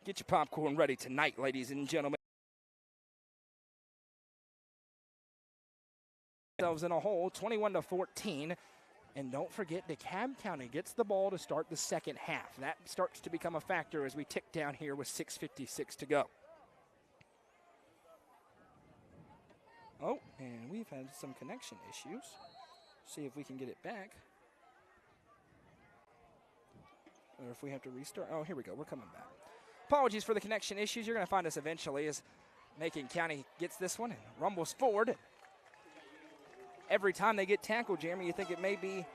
Get your popcorn ready tonight, ladies and gentlemen. Themselves in a hole, 21-14. And don't forget, DeKalb County gets the ball to start the second half. That starts to become a factor as we tick down here with 6:56 to go. Oh, and we've had some connection issues. See if we can get it back. Or if we have to restart. Oh, here we go. We're coming back. Apologies for the connection issues. You're going to find us eventually as Macon County gets this one and rumbles forward. Every time they get tackled, Jeremy, you think it may be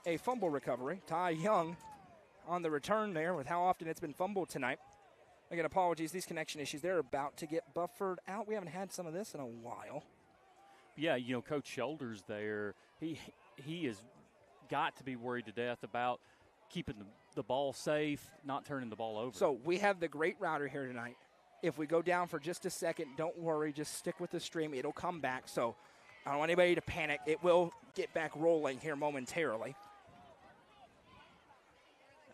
a fumble recovery. Ty Young on the return there with how often it's been fumbled tonight. Again, apologies, these connection issues, they're about to get buffered out. We haven't had some of this in a while. Yeah, you know, Coach Shoulders there, he has got to be worried to death about keeping the ball safe, not turning the ball over. So we have the great router here tonight. If we go down for just a second, don't worry, just stick with the stream. It'll come back, so I don't want anybody to panic. It will get back rolling here momentarily.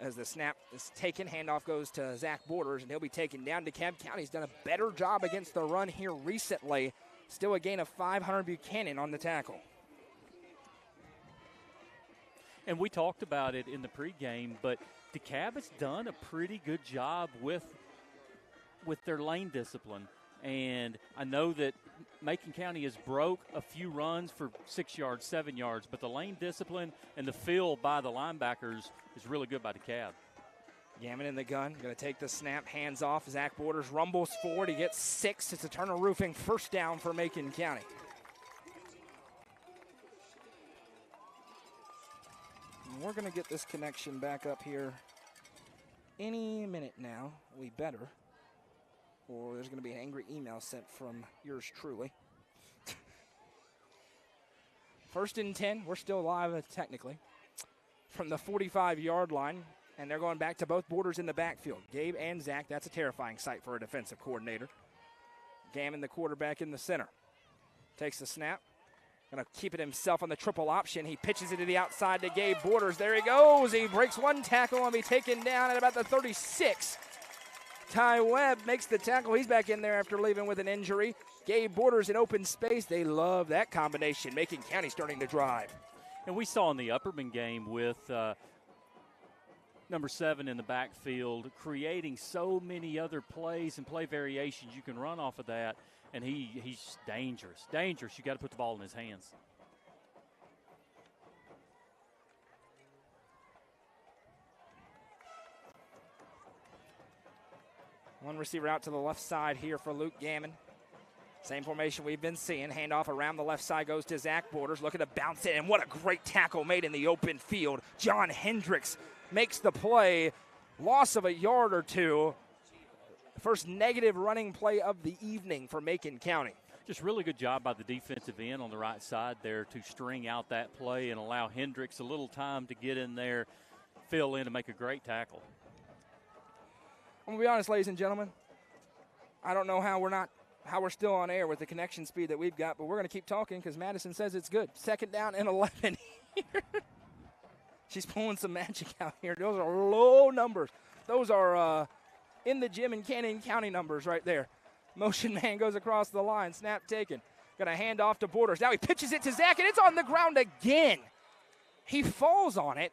As the snap is taken, handoff goes to Zach Borders, and he'll be taken down. DeKalb County's done a better job against the run here recently. Still a gain of 500 Buchanan on the tackle. And we talked about it in the pregame, but DeKalb has done a pretty good job with their lane discipline. And I know that Macon County has broke a few runs for 6 yards, 7 yards, but the lane discipline and the feel by the linebackers is really good by DeKalb. Gammon in the gun, going to take the snap, hands off. Zach Borders rumbles forward. He gets 6. It's a Turner Roofing first down for Macon County. And we're going to get this connection back up here any minute now. We better. Or there's going to be an angry email sent from yours truly. 1st and 10. We're still live technically. From the 45-yard line. And they're going back to both Borders in the backfield. Gabe and Zach, that's a terrifying sight for a defensive coordinator. Gammon, the quarterback, in the center. Takes the snap. Going to keep it himself on the triple option. He pitches it to the outside to Gabe Borders. There he goes. He breaks one tackle and be taken down at about the 36. Ty Webb makes the tackle. He's back in there after leaving with an injury. Gabe Borders in open space. They love that combination. Macon County starting to drive. And we saw in the Upperman game with number 7 in the backfield, creating so many other plays and play variations you can run off of that, and he's dangerous. Dangerous. You got to put the ball in his hands. One receiver out to the left side here for Luke Gammon. Same formation we've been seeing. Handoff around the left side goes to Zach Borders. Looking to bounce it, and what a great tackle made in the open field. John Hendricks makes the play. Loss of a yard or two. First negative running play of the evening for Macon County. Just really good job by the defensive end on the right side there to string out that play and allow Hendricks a little time to get in there, fill in, and make a great tackle. I'm going to be honest, ladies and gentlemen. I don't know how we're still on air with the connection speed that we've got, but we're going to keep talking because Madison says it's good. 2nd down and 11 here. She's pulling some magic out here. Those are low numbers. Those are in the gym in Canyon County numbers right there. Motion man goes across the line. Snap taken. Going to hand off to Borders. Now he pitches it to Zach, and it's on the ground again. He falls on it.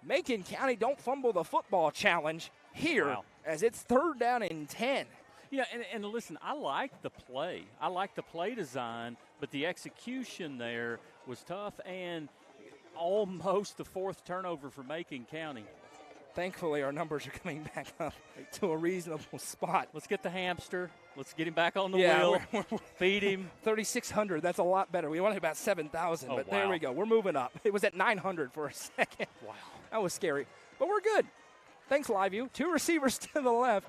Macon County don't fumble the football challenge here as it's 3rd down and 10. Yeah, and listen, I like the play. I like the play design, but the execution there was tough and almost the 4th turnover for Macon County. Thankfully, our numbers are coming back up to a reasonable spot. Let's get the hamster. Let's get him back on the wheel. We're feed him. 3,600. That's a lot better. We wanted about 7,000, but there we go. We're moving up. It was at 900 for a second. Wow. That was scary. But we're good. Thanks, LiveView. 2 receivers to the left.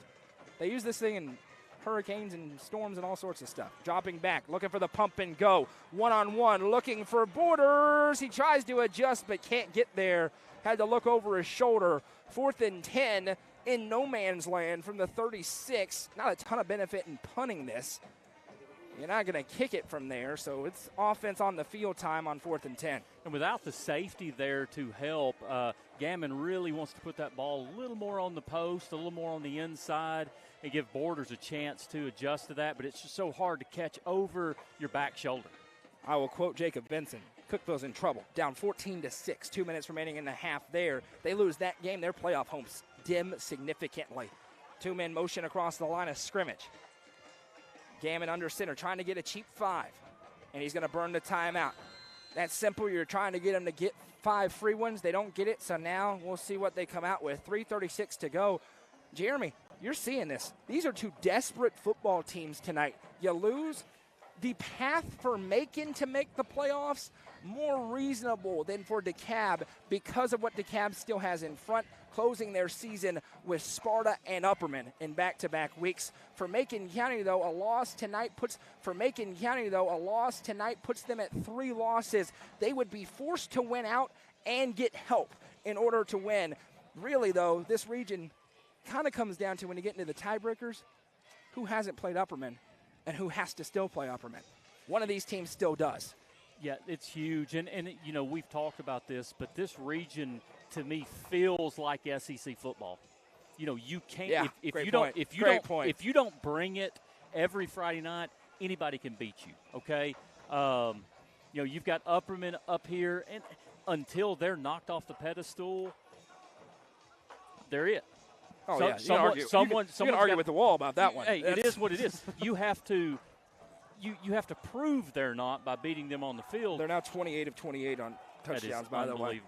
They use this thing in hurricanes and storms and all sorts of stuff. Dropping back, looking for the pump and go. One-on-one, looking for Borders. He tries to adjust but can't get there. Had to look over his shoulder. 4th and 10 in no man's land from the 36. Not a ton of benefit in punting this. You're not going to kick it from there, so it's offense on the field time on 4th and 10. And without the safety there to help, Gammon really wants to put that ball a little more on the post, a little more on the inside, and give Borders a chance to adjust to that. But it's just so hard to catch over your back shoulder. I will quote Jacob Benson. Cookville's in trouble. Down 14-6, 2 minutes remaining in the half there. They lose that game, their playoff hopes dim significantly. Two-man motion across the line of scrimmage. Gammon under center, trying to get a cheap 5. And he's going to burn the timeout. That's simple. You're trying to get them to get 5 free ones. They don't get it, so now we'll see what they come out with. 3:36 to go. Jeremy, you're seeing this. These are two desperate football teams tonight. You lose, the path for Macon to make the playoffs more reasonable than for DeKalb because of what DeKalb still has in front, closing their season with Sparta and Upperman in back-to-back weeks. For Macon County, though, a loss tonight puts them at 3 losses. They would be forced to win out and get help in order to win. Really, though, this region kind of comes down to when you get into the tiebreakers, who hasn't played Upperman and who has to still play Upperman. One of these teams still does. Yeah, it's huge. And you know, we've talked about this, but this region to me feels like SEC football. You know, you can't if you don't bring it every Friday night, anybody can beat you, okay? You know, you've got Upperman up here, and until they're knocked off the pedestal, they're it. Oh, yeah. You can argue with the wall about that one. Hey, it is what it is. You have to prove they're not by beating them on the field. They're now 28 of 28 on touchdowns, by the way.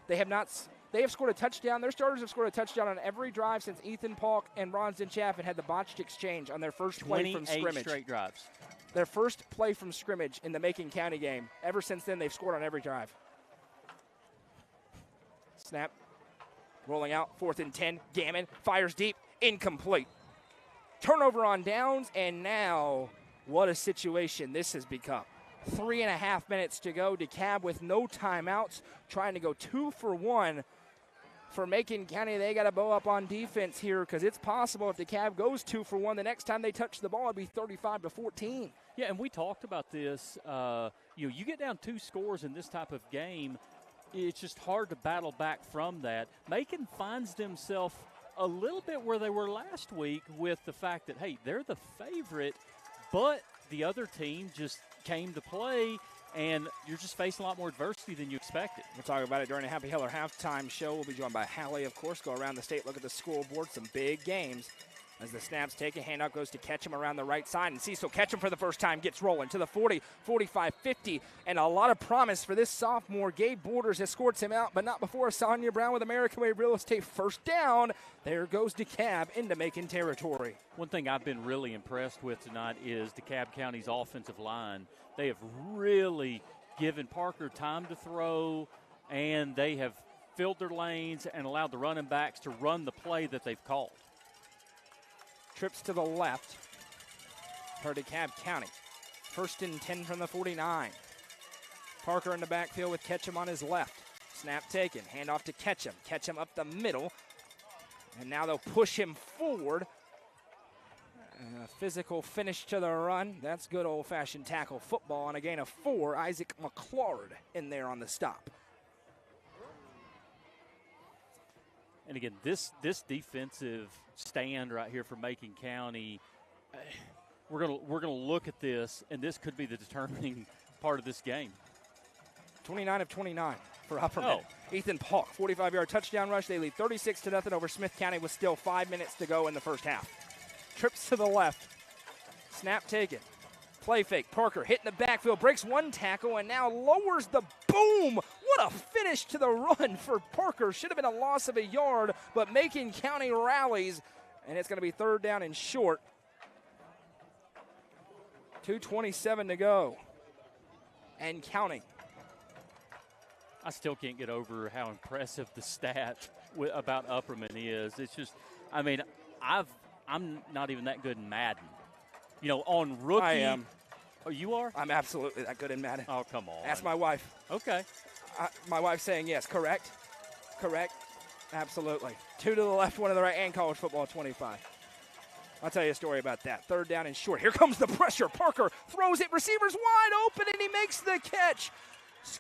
They have scored a touchdown. Their starters have scored a touchdown on every drive since Ethan Polk and Ronsden Chaffin had the botched exchange on their first play from scrimmage. 28 straight drives. Their first play from scrimmage in the Macon County game. Ever since then, they've scored on every drive. Snap. Rolling out, 4th and 10. Gammon fires deep, incomplete. Turnover on downs, and now what a situation this has become. 3.5 minutes to go. DeKalb with no timeouts, trying to go 2 for 1. For Macon County, they got to bow up on defense here because it's possible if DeKalb goes 2 for 1, the next time they touch the ball, it'd be 35-14. Yeah, and we talked about this. You get down 2 scores in this type of game, it's just hard to battle back from that. Macon finds themselves a little bit where they were last week with the fact that, hey, they're the favorite, but the other team just came to play, and you're just facing a lot more adversity than you expected. We'll talk about it during a Happy Heller halftime show. We'll be joined by Hallie, of course. Go around the state, look at the scoreboard. Some big games. As the snaps take, a handout goes to Ketchum around the right side. And Cecil Ketchum for the first time gets rolling to the 40, 45, 50. And a lot of promise for this sophomore. Gabe Borders has scored some out, but not before Sonia Brown with American Way Real Estate. First down. There goes DeKalb into Macon territory. One thing I've been really impressed with tonight is DeKalb County's offensive line. They have really given Parker time to throw, and they have filled their lanes and allowed the running backs to run the play that they've called. Trips to the left for DeKalb County. 1st and 10 from the 49. Parker in the backfield with Ketchum on his left. Snap taken. Handoff to Ketchum. Ketchum up the middle. And now they'll push him forward. A physical finish to the run. That's good old-fashioned tackle football. On a gain of 4, Isaac McClard in there on the stop. And again, this defensive stand right here for Macon County, we're gonna look at this, and this could be the determining part of this game. 29 of 29 for Upperman. Ethan Polk, 45-yard touchdown rush. They lead 36-0 over Smith County with still 5 minutes to go in the first half. Trips to the left. Snap taken. Play fake. Parker hitting the backfield, breaks one tackle, and now lowers the boom. What a finish to the run for Parker. Should have been a loss of a yard, but Macon County rallies, and it's going to be 3rd down and short. 2:27 to go. And counting. I still can't get over how impressive the stat about Upperman is. It's just, I mean, I'm not even that good in Madden. You know, on rookie. I am. Oh, you are? I'm absolutely that good in Madden. Oh, come on. Ask my wife. Okay. My wife's saying yes. Correct. Absolutely. 2 to the left, 1 to the right, and college football 25. I'll tell you a story about that. 3rd down and short. Here comes the pressure. Parker throws it. Receivers wide open, and he makes the catch.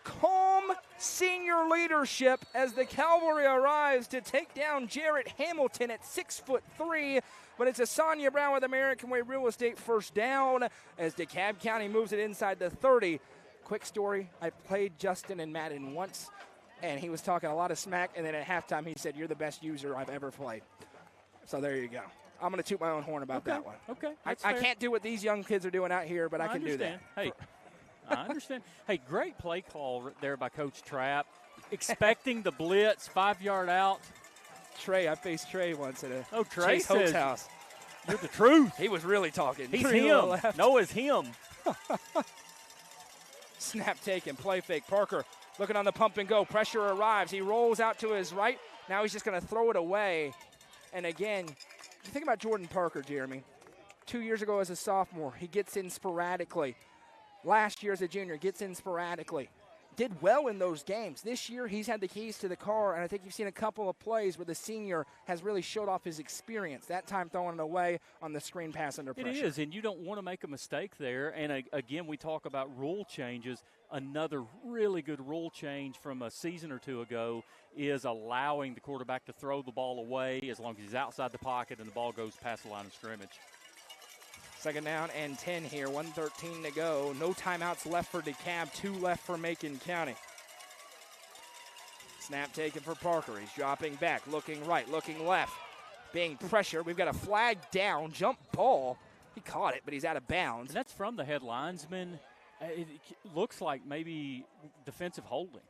Calm senior leadership as the cavalry arrives to take down Jarrett Hamilton at 6'3", but it's a Sonia Brown with American Way Real Estate 1st down as DeKalb County moves it inside the 30. Quick story, I played Justin and Madden once, and he was talking a lot of smack, and then at halftime he said, "You're the best user I've ever played." So there you go. I'm going to toot my own horn about that one. Okay. I can't do what these young kids are doing out here, but I can do that. Hey, I understand. Hey, great play call there by Coach Trapp. Expecting the blitz, 5-yard out. Trey, I faced Trey once at a Trey Chase Hope's says, house. "You're the truth." He was really talking. He's Three to the him. left. No, it's him. Snap taken, play fake. Parker looking on the pump and go. Pressure arrives. He rolls out to his right. Now he's just going to throw it away. And again, you think about Jordan Parker, Jeremy. 2 years ago as a sophomore, he gets in sporadically. Last year as a junior, gets in sporadically. Did well in those games. This year, he's had the keys to the car, and I think you've seen a couple of plays where the senior has really showed off his experience. That time throwing it away on the screen pass under pressure. It is, and you don't want to make a mistake there. And again, we talk about rule changes. Another really good rule change from a season or two ago is allowing the quarterback to throw the ball away as long as he's outside the pocket and the ball goes past the line of scrimmage. 2nd down and 10 here, 1:13 to go. No timeouts left for DeKalb, 2 left for Macon County. Snap taken for Parker. He's dropping back, looking right, looking left. Being pressured. We've got a flag down, jump ball. He caught it, but he's out of bounds. And that's from the head linesman. It looks like maybe defensive holding.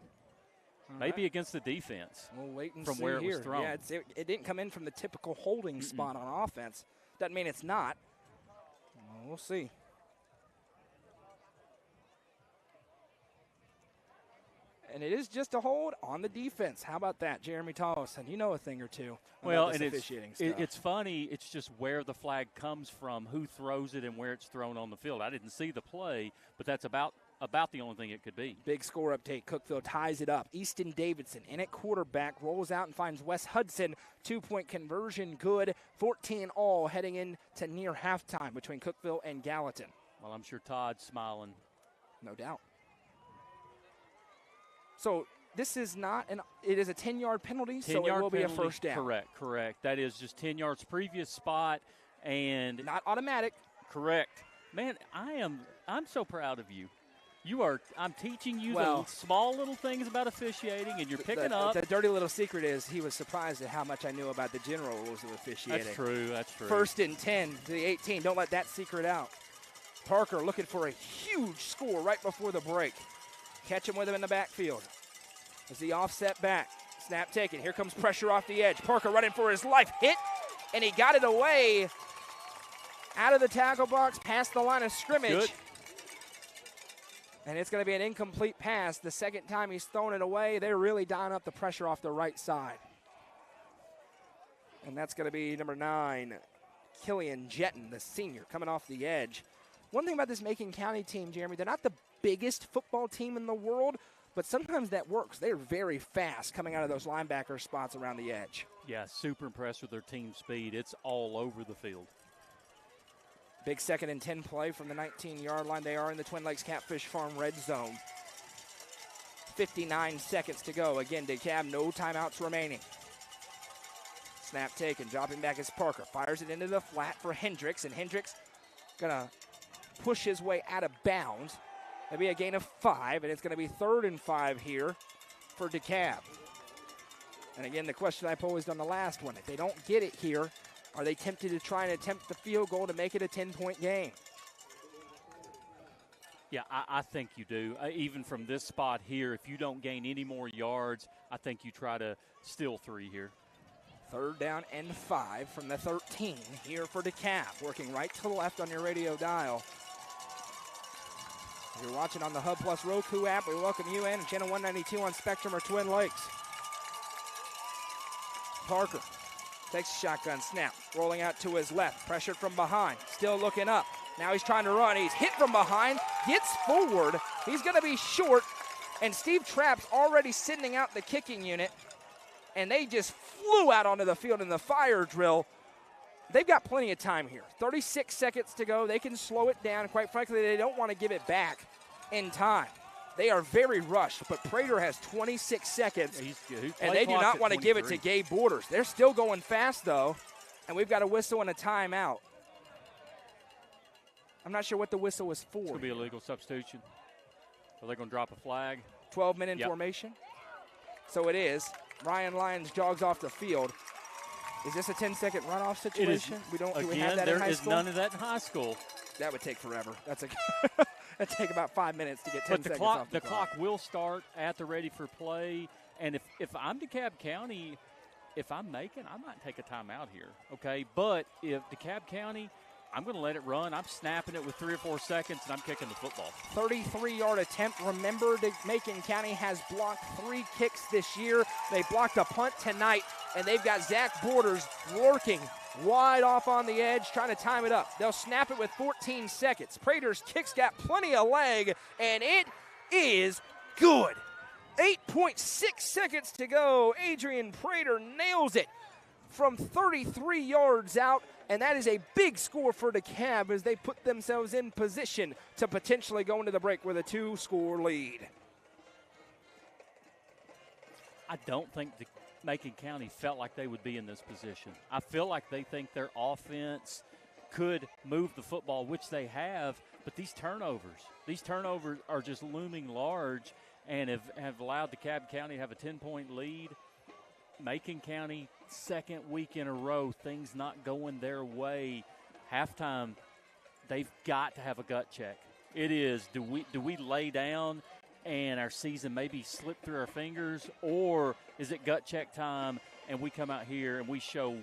Maybe against the defense. We'll wait and from see where here. it was thrown. Yeah, it didn't come in from the typical holding spot on offense. Doesn't mean it's not. Well, we'll see. And it is just a hold on the defense. How about that, Jeremy Tollison? You know a thing or two about this officiating stuff. It's funny. It's just where the flag comes from, who throws it, and where it's thrown on the field. I didn't see the play, but that's about the only thing it could be. Big score update. Cookeville ties it up. Easton Davidson in at quarterback, rolls out and finds Wes Hudson. 2-point conversion good. 14 all heading into near halftime between Cookeville and Gallatin. Well, I'm sure Todd's smiling. No doubt. So this is not it is a 10-yard penalty, so it will be a 1st down. Correct. That is just 10 yards previous spot and not automatic. Correct. Man, I'm so proud of you. I'm teaching you the small little things about officiating, and you're picking up. The dirty little secret is he was surprised at how much I knew about the general rules of officiating. That's true. 1st and 10 to the 18. Don't let that secret out. Parker looking for a huge score right before the break. Catch him with him in the backfield. As the offset back. Snap taken. Here comes pressure off the edge. Parker running for his life. Hit, and he got it away out of the tackle box past the line of scrimmage. Good. And it's going to be an incomplete pass. The second time he's thrown it away, they're really dialing up the pressure off the right side. And that's going to be number 9, Killian Jetton, the senior, coming off the edge. One thing about this Macon County team, Jeremy, they're not the biggest football team in the world, but sometimes that works. They're very fast coming out of those linebacker spots around the edge. Yeah, super impressed with their team speed. It's all over the field. Big 2nd and 10 play from the 19-yard line. They are in the Twin Lakes Catfish Farm red zone. 59 seconds to go. Again, DeKalb, no timeouts remaining. Snap taken, dropping back is Parker. Fires it into the flat for Hendricks, and Hendricks gonna push his way out of bounds. That'll be a gain of 5, and it's gonna be 3rd and 5 here for DeKalb. And again, the question I posed on the last one, if they don't get it here, are they tempted to try and attempt the field goal to make it a 10-point game? Yeah, I think you do. Even from this spot here, if you don't gain any more yards, I think you try to steal 3 here. 3rd down and 5 from the 13 here for DeKalb. Working right to left on your radio dial. If you're watching on the Hub Plus Roku app, we welcome you in. Channel 192 on Spectrum or Twin Lakes. Parker takes a shotgun snap, rolling out to his left, pressured from behind, still looking up. Now he's trying to run. He's hit from behind, gets forward. He's going to be short, and Steve Trapp's already sending out the kicking unit, and they just flew out onto the field in the fire drill. they've got plenty of time here. 36 seconds to go. They can slow it down. Quite frankly, they don't want to give it back in time. They are very rushed, but Prater has 26 seconds, and they do not want to give it to Gabe Borders. They're still going fast, though, and we've got a whistle and a timeout. I'm not sure what the whistle was for. It's going to be a legal substitution. Are they going to drop a flag? 12-minute formation. So it is. Ryan Lyons jogs off the field. Is this a 10-second runoff situation? Do we have that in high school? There is none of that in high school. That would take forever. That'd take about 5 minutes to get 10 seconds off the clock will start at the ready for play. And if I'm DeKalb County, if I'm Macon, I might take a timeout here, okay? But if DeKalb County, I'm going to let it run. I'm snapping it with 3 or 4 seconds, and I'm kicking the football. 33-yard attempt. Remember, Macon County has blocked 3 kicks this year. They blocked a punt tonight, and they've got Zach Borders lurking wide off on the edge, trying to time it up. They'll snap it with 14 seconds. Prater's kick's got plenty of leg, and it is good. 8.6 seconds to go. Adrian Prater nails it from 33 yards out, and that is a big score for DeKalb as they put themselves in position to potentially go into the break with a 2-score lead. I don't think Macon County felt like they would be in this position. I feel like they think their offense could move the football, which they have, but these turnovers are just looming large and have allowed DeKalb County to have a 10-point lead. Macon County, second week in a row, things not going their way. Halftime, they've got to have a gut check. It is, do we lay down and our season maybe slip through our fingers, or is it gut check time and we come out here and we show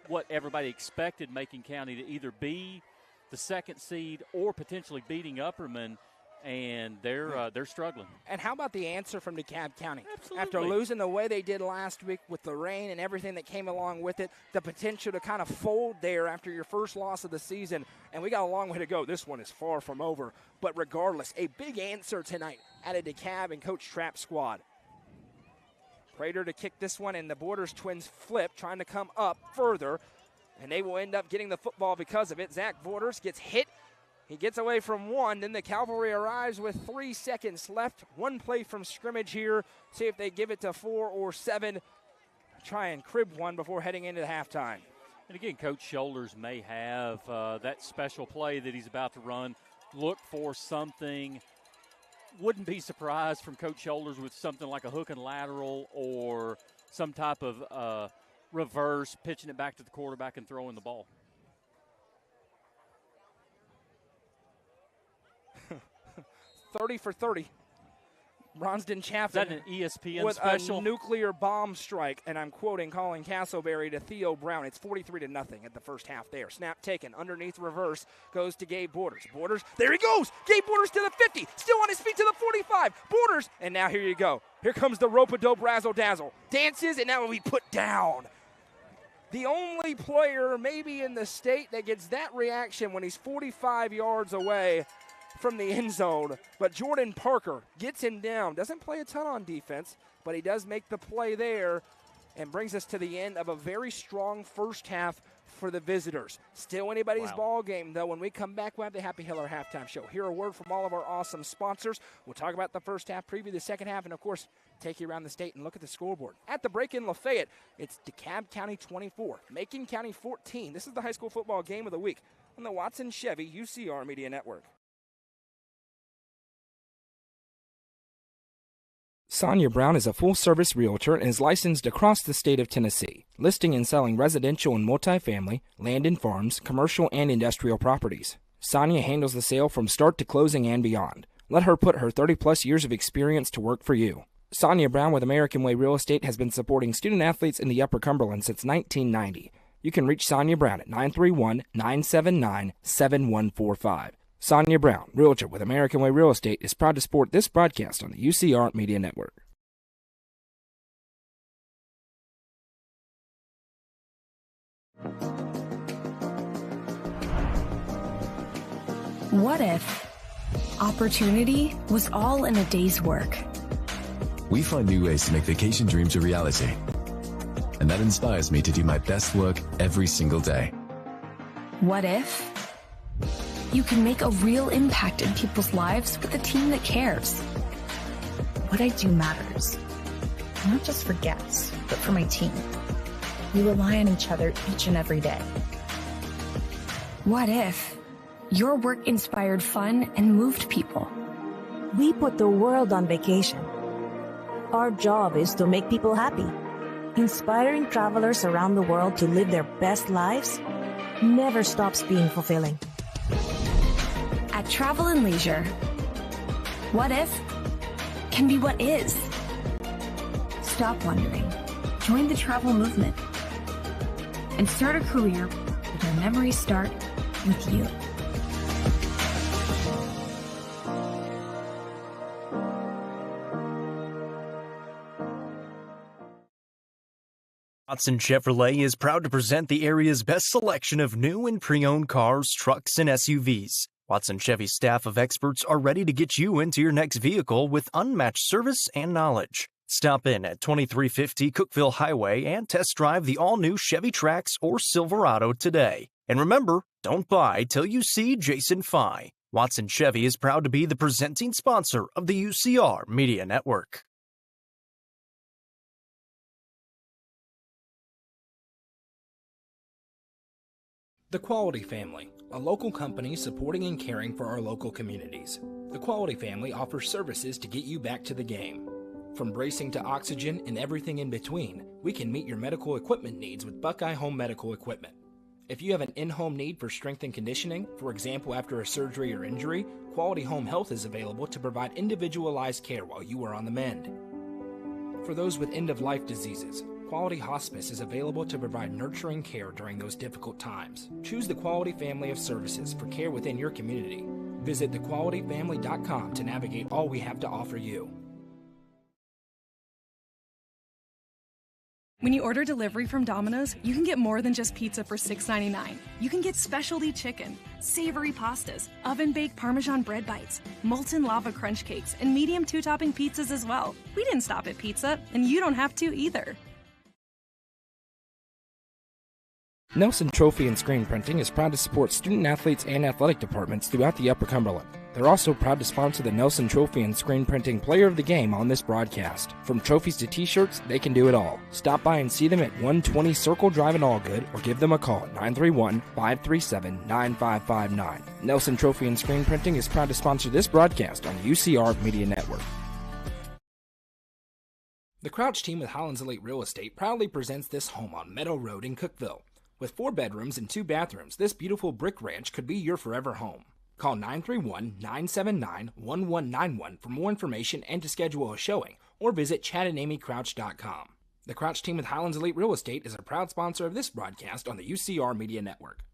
what everybody expected Macon County to either be the second seed or potentially beating Upperman, and they're struggling. And how about the answer from DeKalb County? Absolutely. After losing the way they did last week with the rain and everything that came along with it, the potential to kind of fold there after your first loss of the season, and we got a long way to go. This one is far from over. But regardless, a big answer tonight out of DeKalb and Coach Trapp's squad. Prater to kick this one, and the Borders twins flip, trying to come up further, and they will end up getting the football because of it. Zach Borders gets hit. He gets away from one. Then the Cavalry arrives with 3 seconds left. One play from scrimmage here. See if they give it to 4 or 7. Try and crib one before heading into halftime. And again, Coach Shoulders may have that special play that he's about to run. Look for something. Wouldn't be surprised from Coach Shoulders with something like a hook and lateral or some type of reverse, pitching it back to the quarterback and throwing the ball. 30 for 30. Bronston Chaffin. Is that an ESPN with special? A nuclear bomb strike, and I'm quoting Colin Castleberry to Theo Brown. It's 43-0 at the first half there. Snap taken. Underneath reverse goes to Gabe Borders. Borders, there he goes. Gabe Borders to the 50. Still on his feet to the 45. Borders, and now here you go. Here comes the rope-a-dope razzle-dazzle. Dances, and now will be put down. The only player maybe in the state that gets that reaction when he's 45 yards away from the end zone, but Jordan Parker gets him down. Doesn't play a ton on defense, but he does make the play there and brings us to the end of a very strong first half for the visitors. Still anybody's ball game, though. When we come back, we'll have the Happy Hiller halftime show. Hear a word from all of our awesome sponsors. We'll talk about the first half, preview the second half, and, of course, take you around the state and look at the scoreboard. At the break in Lafayette, it's DeKalb County 24, Macon County 14. This is the high school football game of the week on the Watson Chevy UCR Media Network. Sonia Brown is a full-service realtor and is licensed across the state of Tennessee, listing and selling residential and multifamily, land and farms, commercial and industrial properties. Sonia handles the sale from start to closing and beyond. Let her put her 30-plus years of experience to work for you. Sonia Brown with American Way Real Estate has been supporting student-athletes in the Upper Cumberland since 1990. You can reach Sonia Brown at 931-979-7145. Sonia Brown, realtor with American Way Real Estate, is proud to support this broadcast on the UCR Media Network. What if opportunity was all in a day's work? We find new ways to make vacation dreams a reality. and that inspires me to do my best work every single day. What if you can make a real impact in people's lives with a team that cares? What I do matters, not just for guests, but for my team. We rely on each other each and every day. What if your work inspired fun and moved people? We put the world on vacation. Our job is to make people happy. Inspiring travelers around the world to live their best lives never stops being fulfilling. At Travel and Leisure, what if can be what is. Stop wondering. Join the travel movement and start a career where memories start with you. Watson Chevrolet is proud to present the area's best selection of new and pre-owned cars, trucks, and SUVs. Watson Chevy's staff of experts are ready to get you into your next vehicle with unmatched service and knowledge. Stop in at 2350 Cookeville Highway and test drive the all-new Chevy Trax or Silverado today. And remember, don't buy till you see Jason Fye. Watson Chevy is proud to be the presenting sponsor of the UCR Media Network. The Quality Family, a local company supporting and caring for our local communities. The Quality Family offers services to get you back to the game. From bracing to oxygen and everything in between, we can meet your medical equipment needs with Buckeye Home Medical Equipment. If you have an in-home need for strength and conditioning, for example after a surgery or injury, Quality Home Health is available to provide individualized care while you are on the mend. For those with end-of-life diseases, Quality Hospice is available to provide nurturing care during those difficult times. Choose the Quality family of services for care within your community. Visit thequalityfamily.com to navigate all we have to offer you. When you order delivery from Domino's, you can get more than just pizza for $6.99. You can get specialty chicken, savory pastas, oven-baked Parmesan bread bites, molten lava crunch cakes, and medium two-topping pizzas as well. We didn't stop at pizza, and you don't have to either. Nelson Trophy and Screen Printing is proud to support student athletes and athletic departments throughout the Upper Cumberland. They're also proud to sponsor the Nelson Trophy and Screen Printing Player of the Game on this broadcast. From trophies to t-shirts, they can do it all. Stop by and see them at 120 Circle Drive in Allgood or give them a call at 931-537-9559. Nelson Trophy and Screen Printing is proud to sponsor this broadcast on the UCR Media Network. The Crouch team with Highlands Elite Real Estate proudly presents this home on Meadow Road in Cookeville. With 4 bedrooms and 2 bathrooms, this beautiful brick ranch could be your forever home. Call 931-979-1191 for more information and to schedule a showing, or visit ChadandAmyCrouch.com. The Crouch team with Highlands Elite Real Estate is a proud sponsor of this broadcast on the UCR Media Network.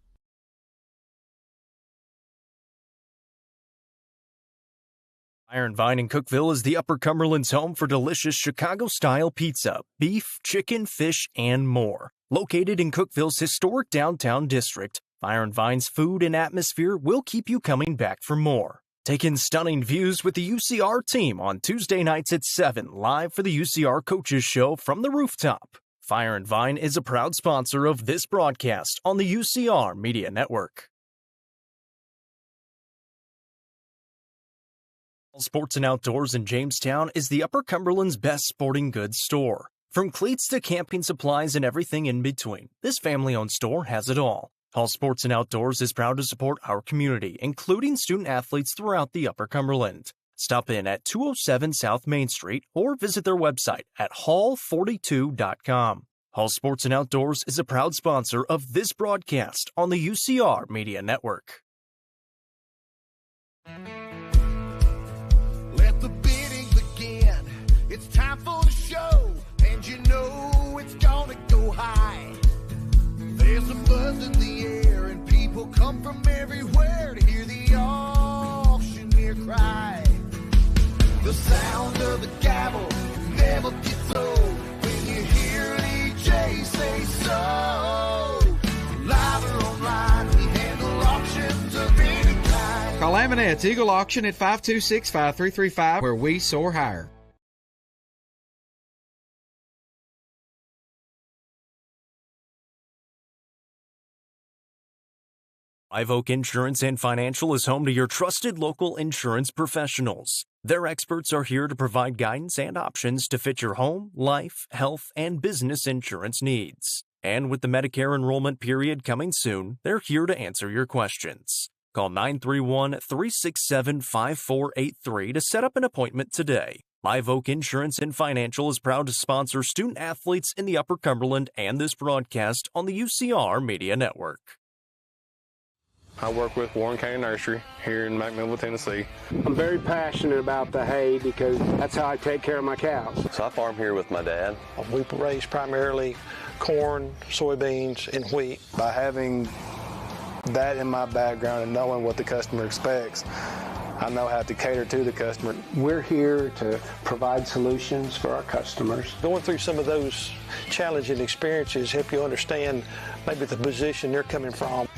Iron Vine in Cookeville is the Upper Cumberland's home for delicious Chicago-style pizza, beef, chicken, fish, and more. Located in Cookeville's historic downtown district, Iron Vine's food and atmosphere will keep you coming back for more. Take in stunning views with the UCR team on Tuesday nights at 7, live for the UCR Coaches Show from the rooftop. Fire and Vine is a proud sponsor of this broadcast on the UCR Media Network. Sports and Outdoors in Jamestown is the Upper Cumberland's best sporting goods store. From cleats to camping supplies and everything in between, this family-owned store has it all. Hall Sports and Outdoors is proud to support our community, including student athletes throughout the Upper Cumberland. Stop in at 207 South Main Street or visit their website at hall42.com. Hall Sports and Outdoors is a proud sponsor of this broadcast on the UCR Media Network. Let the bidding begin. It's time for the show, and you know it's gonna go high. There's a buzz in the air, and people come from everywhere to hear the auctioneer cry. The sound of the gavel never gets old when you hear EJ say so. Live or online, we handle auctions of any kind. Call Amanette's Eagle Auction at 526-5335, where we soar higher. Live Oak Insurance and Financial is home to your trusted local insurance professionals. Their experts are here to provide guidance and options to fit your home, life, health, and business insurance needs. And with the Medicare enrollment period coming soon, they're here to answer your questions. Call 931-367-5483 to set up an appointment today. Live Oak Insurance and Financial is proud to sponsor student athletes in the Upper Cumberland and this broadcast on the UCR Media Network. I work with Warren County Nursery here in McMinnville, Tennessee. I'm very passionate about the hay because that's how I take care of my cows. So I farm here with my dad. We raise primarily corn, soybeans, and wheat. By having that in my background and knowing what the customer expects, I know how to cater to the customer. We're here to provide solutions for our customers. Going through some of those challenging experiences help you understand maybe the position they're coming from.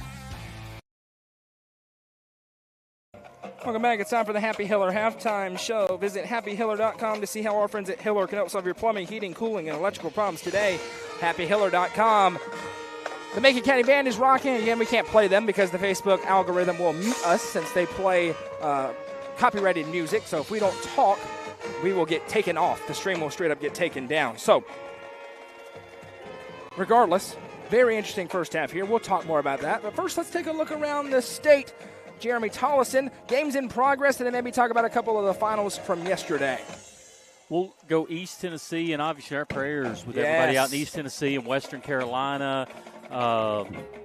Welcome back. It's time for the Happy Hiller halftime show. Visit happyhiller.com to see how our friends at Hiller can help solve your plumbing, heating, cooling, and electrical problems today. happyhiller.com. The Macon County Band is rocking. Again, we can't play them because the Facebook algorithm will mute us since they play copyrighted music. So if we don't talk, we will get taken off. The stream will straight up get taken down. So regardless, very interesting first half here. We'll talk more about that. But first, let's take a look around the state. Jeremy Tollison, games in progress, and then maybe talk about a couple of the finals from yesterday. We'll go East Tennessee, and obviously our prayers with everybody out in East Tennessee and Western Carolina,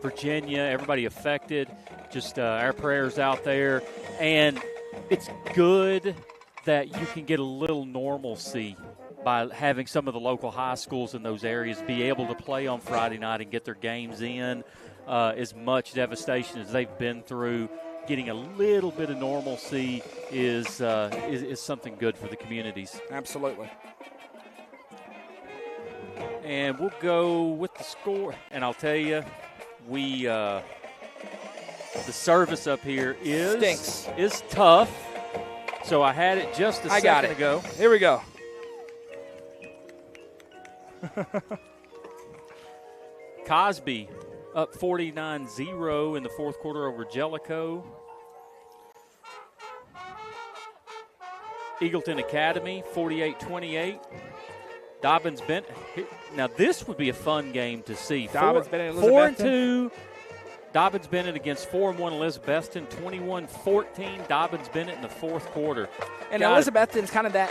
Virginia, everybody affected. Just our prayers out there. And it's good that you can get a little normalcy by having some of the local high schools in those areas be able to play on Friday night and get their games in. As much devastation as they've been through, getting a little bit of normalcy is something good for the communities. Absolutely. And we'll go with the score. And I'll tell you, the service up here is tough. So I had it just a second ago. Here we go. Cosby up 49-0 in the fourth quarter over Jellicoe. Eagleton Academy, 48-28. Dobbins Bennett. Now, this would be a fun game to see. Dobbins Bennett, Elizabethton. 4-2. Dobbins Bennett against 4-1 Elizabethton. 21-14 Dobbins Bennett in the fourth quarter. And Elizabethton's kind of the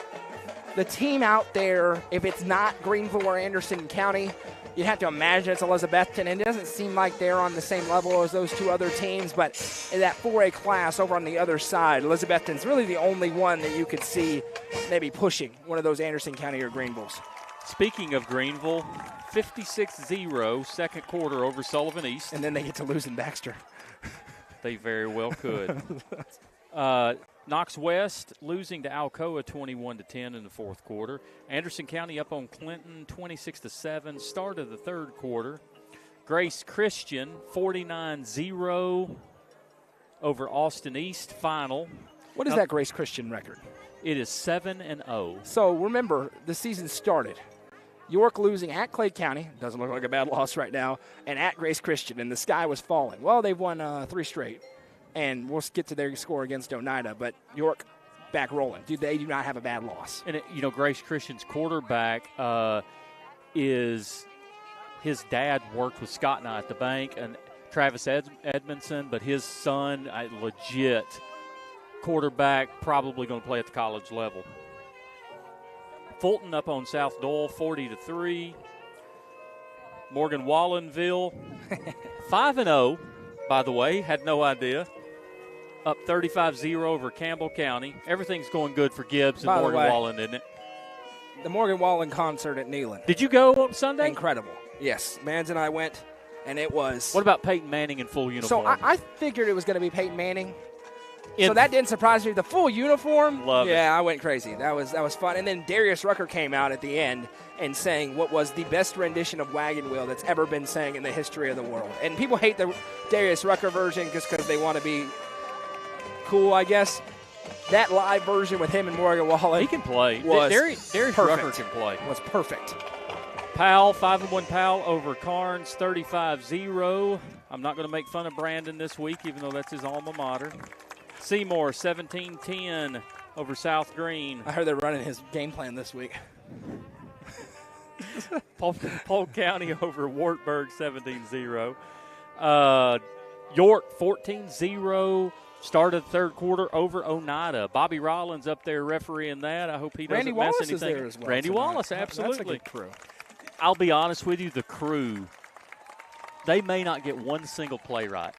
team out there, if it's not Greenville or Anderson County, you'd have to imagine it's Elizabethton, and it doesn't seem like they're on the same level as those two other teams, but in that 4A class over on the other side, Elizabethton's really the only one that you could see maybe pushing one of those Anderson County or Greenvilles. Speaking of Greenville, 56-0 second quarter over Sullivan East. And then they get to lose in Baxter. They very well could. Knox West losing to Alcoa 21-10 in the fourth quarter. Anderson County up on Clinton 26-7, start of the third quarter. Grace Christian 49-0 over Austin East final. What is that Grace Christian record? It is 7-0. So remember, the season started. York losing at Clay County, doesn't look like a bad loss right now, and at Grace Christian, and the sky was falling. Well, they've won 3 straight. And we'll get to their score against Oneida, but York back rolling. They do not have a bad loss. And, Grace Christian's quarterback is his dad worked with Scott and I at the bank, and Travis Edmondson, but his son, legit quarterback, probably going to play at the college level. Fulton up on South Dole, 40-3. Morgan Wallenville, 5-0, by the way, had no idea. Up 35-0 over Campbell County. Everything's going good for Gibbs and Morgan Wallen, isn't it? The Morgan Wallen concert at Neyland. Did you go on Sunday? Incredible. Yes. Mans and I went, and it was. What about Peyton Manning in full uniform? So I figured it was going to be Peyton Manning. So that didn't surprise me. The full uniform. Love it. Yeah, I went crazy. That was fun. And then Darius Rucker came out at the end and sang what was the best rendition of Wagon Wheel that's ever been sang in the history of the world. And people hate the Darius Rucker version just because they want to be cool, I guess. That live version with him and Morgan Wallen. He can play. Darius Rucker can play. Was perfect. Powell, 5-1 Powell over Carnes, 35-0. I'm not going to make fun of Brandon this week, even though that's his alma mater. Seymour, 17-10 over South Green. I heard they're running his game plan this week. Polk County over Wartburg, 17-0. York, 14-0. Started third quarter over Oneida. Bobby Rollins up there refereeing that. I hope he doesn't Randy mess Wallace anything. is there as well. Randy tonight. Wallace, absolutely. That's a good crew. I'll be honest with you, the crew, they may not get one single play right,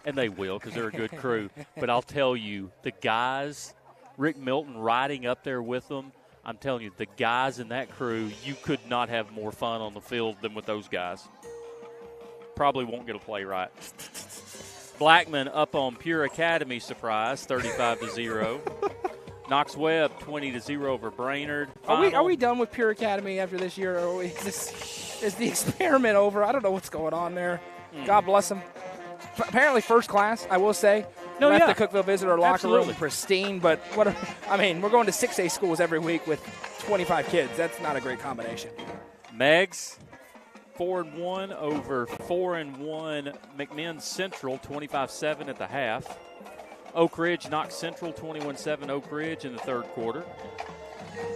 and they will because they're a good crew. But I'll tell you, the guys, Rick Milton riding up there with them, I'm telling you, the guys in that crew, you could not have more fun on the field than with those guys. Probably won't get a play right. Blackman up on Pure Academy, surprise, 35-0. Knox Webb, 20-0 over Brainerd. Are we done with Pure Academy after this year? Or is the experiment over? I don't know what's going on there. God bless them. Apparently first class, I will say. No, Left yeah. the Cookeville Visitor locker Absolutely. room pristine, but we're going to 6A schools every week with 25 kids. That's not a great combination. Megs, 4-1 over 4-1 McMinn Central, 25-7 at the half. Oak Ridge knocked Central 21-7 Oak Ridge in the third quarter.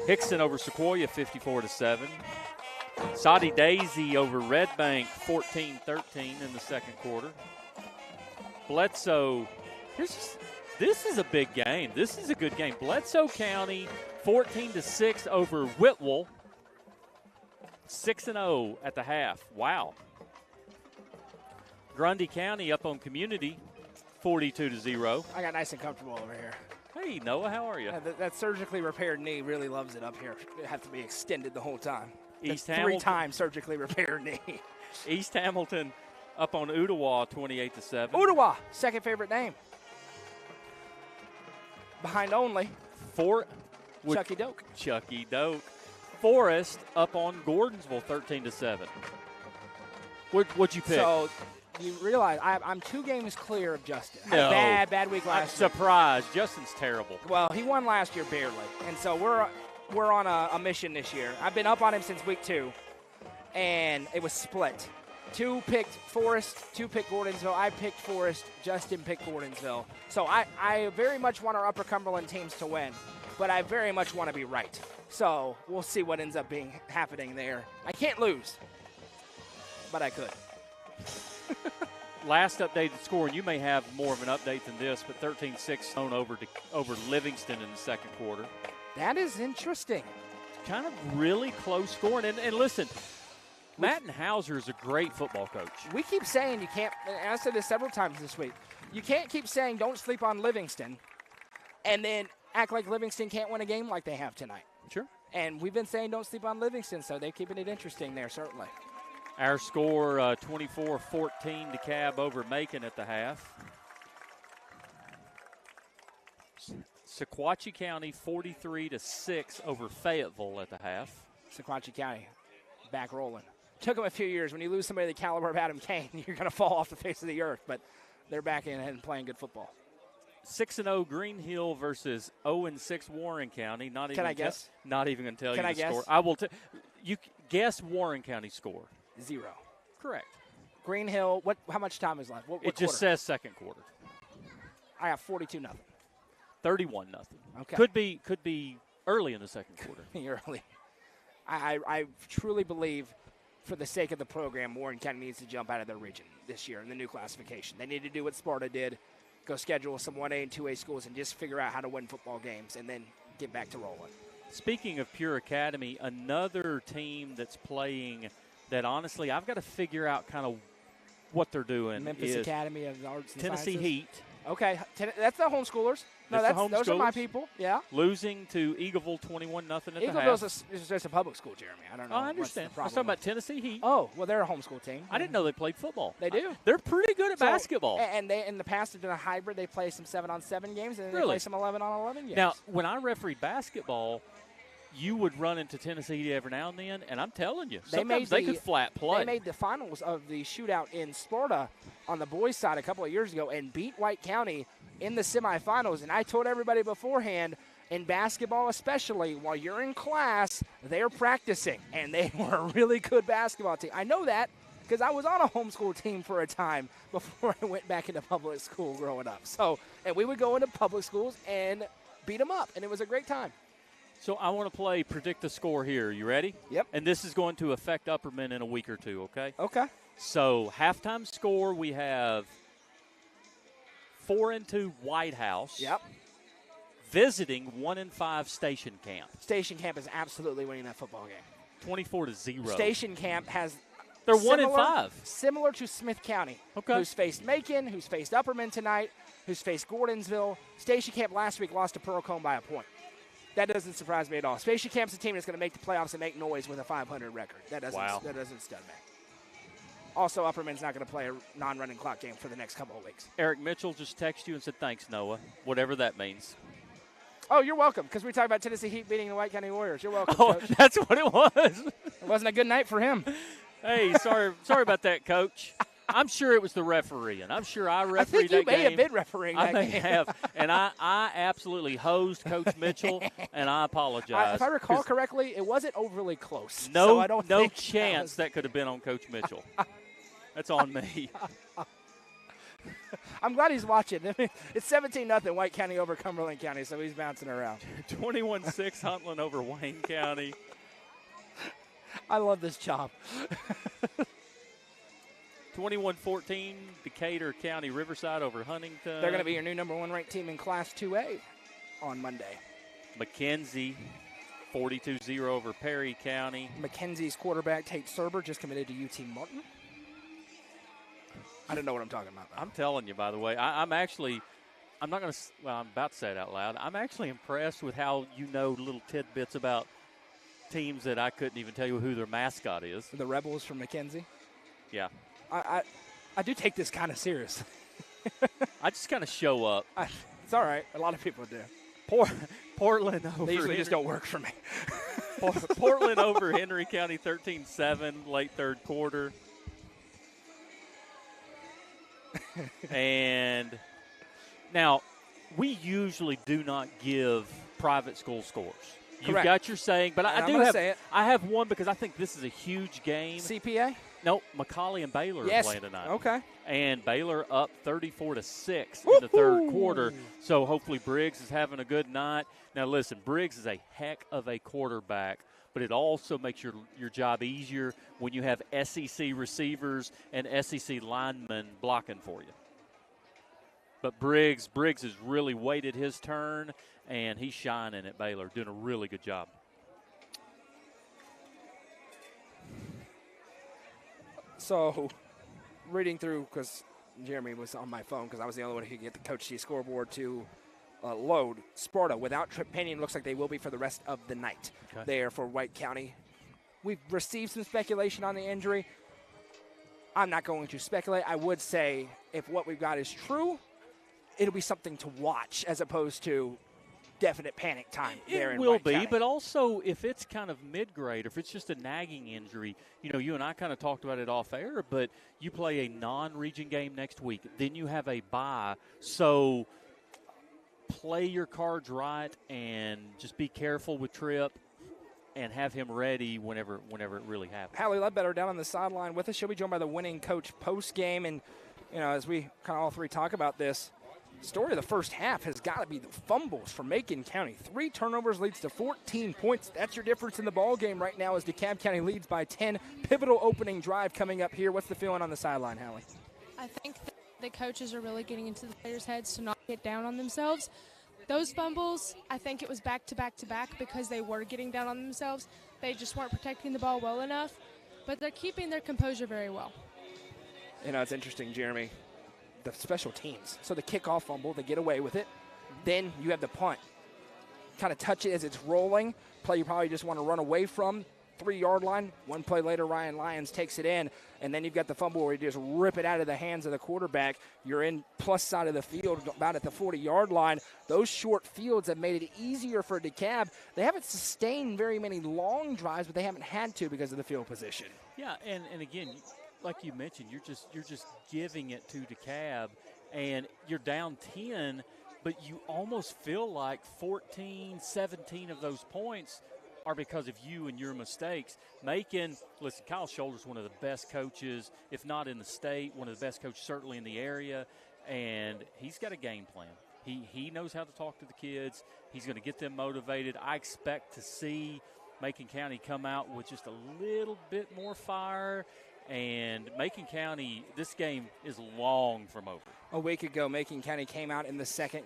Hickston over Sequoia 54-7. Soddy Daisy over Red Bank 14-13 in the second quarter. Bledsoe, this is a big game. This is a good game. Bledsoe County 14-6 over Whitwell. 6-0 at the half. Wow. Grundy County up on Community 42-0. I got nice and comfortable over here. Hey, Noah, how are you? Yeah, that surgically repaired knee really loves it up here. It have to be extended the whole time. East That's Hamilton. 3 times surgically repaired knee. East Hamilton up on Ottawa 28-7. Ottawa, second favorite name. Behind only Chucky Doak. Chucky Doak. Forest up on Gordonsville 13-7. What'd you pick? So you realize I'm 2 games clear of Justin. No. Bad week last year. Surprise. Justin's terrible. Well, he won last year barely, and so we're on a mission this year. I've been up on him since week 2, and it was split. 2 picked Forest, 2 picked Gordonsville. I picked Forest. Justin picked Gordonsville. So I very much want our Upper Cumberland teams to win, but I very much want to be right. So we'll see what ends up happening there. I can't lose, but I could. Last updated score, and you may have more of an update than this, but 13-6 thrown over Livingston in the second quarter. That is interesting. Kind of really close scoring. And listen, Matt Hauser is a great football coach. We keep saying you can't, and I said this several times this week, you can't keep saying don't sleep on Livingston and then act like Livingston can't win a game like they have tonight. Sure. And we've been saying don't sleep on Livingston, so they're keeping it interesting there, certainly. Our score, 24-14 DeKalb over Macon at the half. Sequatchie County 43-6 over Fayetteville at the half. Sequatchie County back rolling. Took them a few years. When you lose somebody the caliber of Adam Kane, you're going to fall off the face of the earth, but they're back in and playing good football. 6-0 Green Hill versus 0-6 Warren County. Can I guess? Not even going to tell you Can I the guess? score. I will. You guess Warren County score. 0. Correct. Green Hill. How much time is left? What it just says second quarter. I have 42-0. 31-0. Okay. Could be early in the second quarter. Early. I truly believe, for the sake of the program, Warren County needs to jump out of their region this year in the new classification. They need to do what Sparta did. Go schedule some 1A and 2A schools and just figure out how to win football games and then get back to rolling. Speaking of Pure Academy, another team that's playing that, honestly, I've got to figure out kind of what they're doing. Memphis Academy of Arts and Tennessee Sciences. Heat. Okay, that's the homeschoolers. No, those are my people. Yeah. Losing to Eagleville 21-0 at the half. Eagleville's is just a public school, Jeremy. I don't know. I understand. I was talking about Tennessee Heat. Oh, well, they're a homeschool team. I didn't know they played football. They do. They're pretty good at basketball. And they, in the past, have done a hybrid. They play some 7-on-7 games, and then they play some 11-on-11 games. Now, when I refereed basketball, you would run into Tennessee Heat every now and then, and I'm telling you, sometimes they could flat play. They made the finals of the shootout in Sparta on the boys' side a couple of years ago and beat White County in the semifinals. And I told everybody beforehand, in basketball especially, while you're in class, they're practicing. And they were a really good basketball team. I know that because I was on a homeschool team for a time before I went back into public school growing up. So, and we would go into public schools and beat them up, and it was a great time. So I want to play Predict the Score here. You ready? Yep. And this is going to affect Upperman in a week or two, okay? Okay. So halftime score, we have 4-2 White House. Yep. Visiting 1-5 Station Camp. Station Camp is absolutely winning that football game. 24-0. Station Camp has they're 1-5. Similar to Smith County, who's faced Macon, who's faced Upperman tonight, who's faced Gordonsville. Station Camp last week lost to Pearl-Cohn by a point. That doesn't surprise me at all. Station Camp's a team that's going to make the playoffs and make noise with a 500 record. That doesn't stud me. Also, Upperman's not going to play a non-running clock game for the next couple of weeks. Eric Mitchell just texted you and said, thanks, Noah, whatever that means. Oh, you're welcome, because we talked about Tennessee Heat beating the White County Warriors. You're welcome, Oh, Coach. That's what it was. It wasn't a good night for him. Hey, sorry about that, Coach. I'm sure it was the referee, and I'm sure I refereed that game. I think you may have been refereeing that game. I may have, and I absolutely hosed Coach Mitchell, and I apologize. If I recall correctly, it wasn't overly close. No, so I don't no think chance that could have been on Coach Mitchell. That's on me. I'm glad he's watching. It's 17-0 White County over Cumberland County, so he's bouncing around. 21-6 Huntland over Wayne County. I love this job. 21-14 Decatur County Riverside over Huntington. They're going to be your new number 1 ranked team in Class 2A on Monday. McKenzie 42-0 over Perry County. McKenzie's quarterback Tate Serber just committed to UT Martin. I don't know what I'm talking about. I'm telling you, by the way. I'm about to say it out loud. I'm actually impressed with how you know little tidbits about teams that I couldn't even tell you who their mascot is. The Rebels from McKenzie? Yeah. I do take this kind of seriously. I just kind of show up. It's all right. A lot of people do. Portland over They usually just don't work for me. Portland over Henry County 13-7 late third quarter. And now, we usually do not give private school scores. You've Correct. got your saying, but I have one because I think this is a huge game. CPA? No, McCallie and Baylor are playing tonight. Okay. And Baylor up 34-6 in the third quarter. So hopefully Briggs is having a good night. Now listen, Briggs is a heck of a quarterback, but it also makes your job easier when you have SEC receivers and SEC linemen blocking for you. But Briggs has really waited his turn, and he's shining at Baylor, doing a really good job. So, reading through, because Jeremy was on my phone because I was the only one who could get the Coach T scoreboard to load. Sparta, without Trip Pinion, looks like they will be for the rest of the night there for White County. We've received some speculation on the injury. I'm not going to speculate. I would say if what we've got is true, it'll be something to watch as opposed to definite panic time there in White County. But also if it's kind of mid-grade, if it's just a nagging injury, you and I kind of talked about it off air, but you play a non-region game next week, then you have a bye. So play your cards right and just be careful with Tripp and have him ready whenever it really happens. Hallie Ledbetter down on the sideline with us. She'll be joined by the winning coach post-game. And, as we kind of all three talk about this, story of the first half has got to be the fumbles for Macon County. 3 turnovers leads to 14 points. That's your difference in the ball game right now as DeKalb County leads by 10. Pivotal opening drive coming up here. What's the feeling on the sideline, Hallie? I think the coaches are really getting into the players' heads to not get down on themselves. Those fumbles, I think it was back-to-back because they were getting down on themselves. They just weren't protecting the ball well enough, but they're keeping their composure very well. It's interesting, Jeremy. The special teams. So the kickoff fumble, they get away with it. Then you have the punt. Kind of touch it as it's rolling. Play you probably just want to run away from. 3-yard line. One play later, Ryan Lyons takes it in. And then you've got the fumble where you just rip it out of the hands of the quarterback. You're in plus side of the field, about at the 40-yard line. Those short fields have made it easier for DeKalb. They haven't sustained very many long drives, but they haven't had to because of the field position. Yeah, and again, like you mentioned, you're just giving it to DeKalb, and you're down 10, but you almost feel like 14, 17 of those points are because of you and your mistakes. Macon, listen, Kyle Shoulder's one of the best coaches, if not in the state, one of the best coaches certainly in the area, and he's got a game plan. He knows how to talk to the kids. He's going to get them motivated. I expect to see Macon County come out with just a little bit more fire. And Macon County, this game is long from over. A week ago, Macon County came out in the second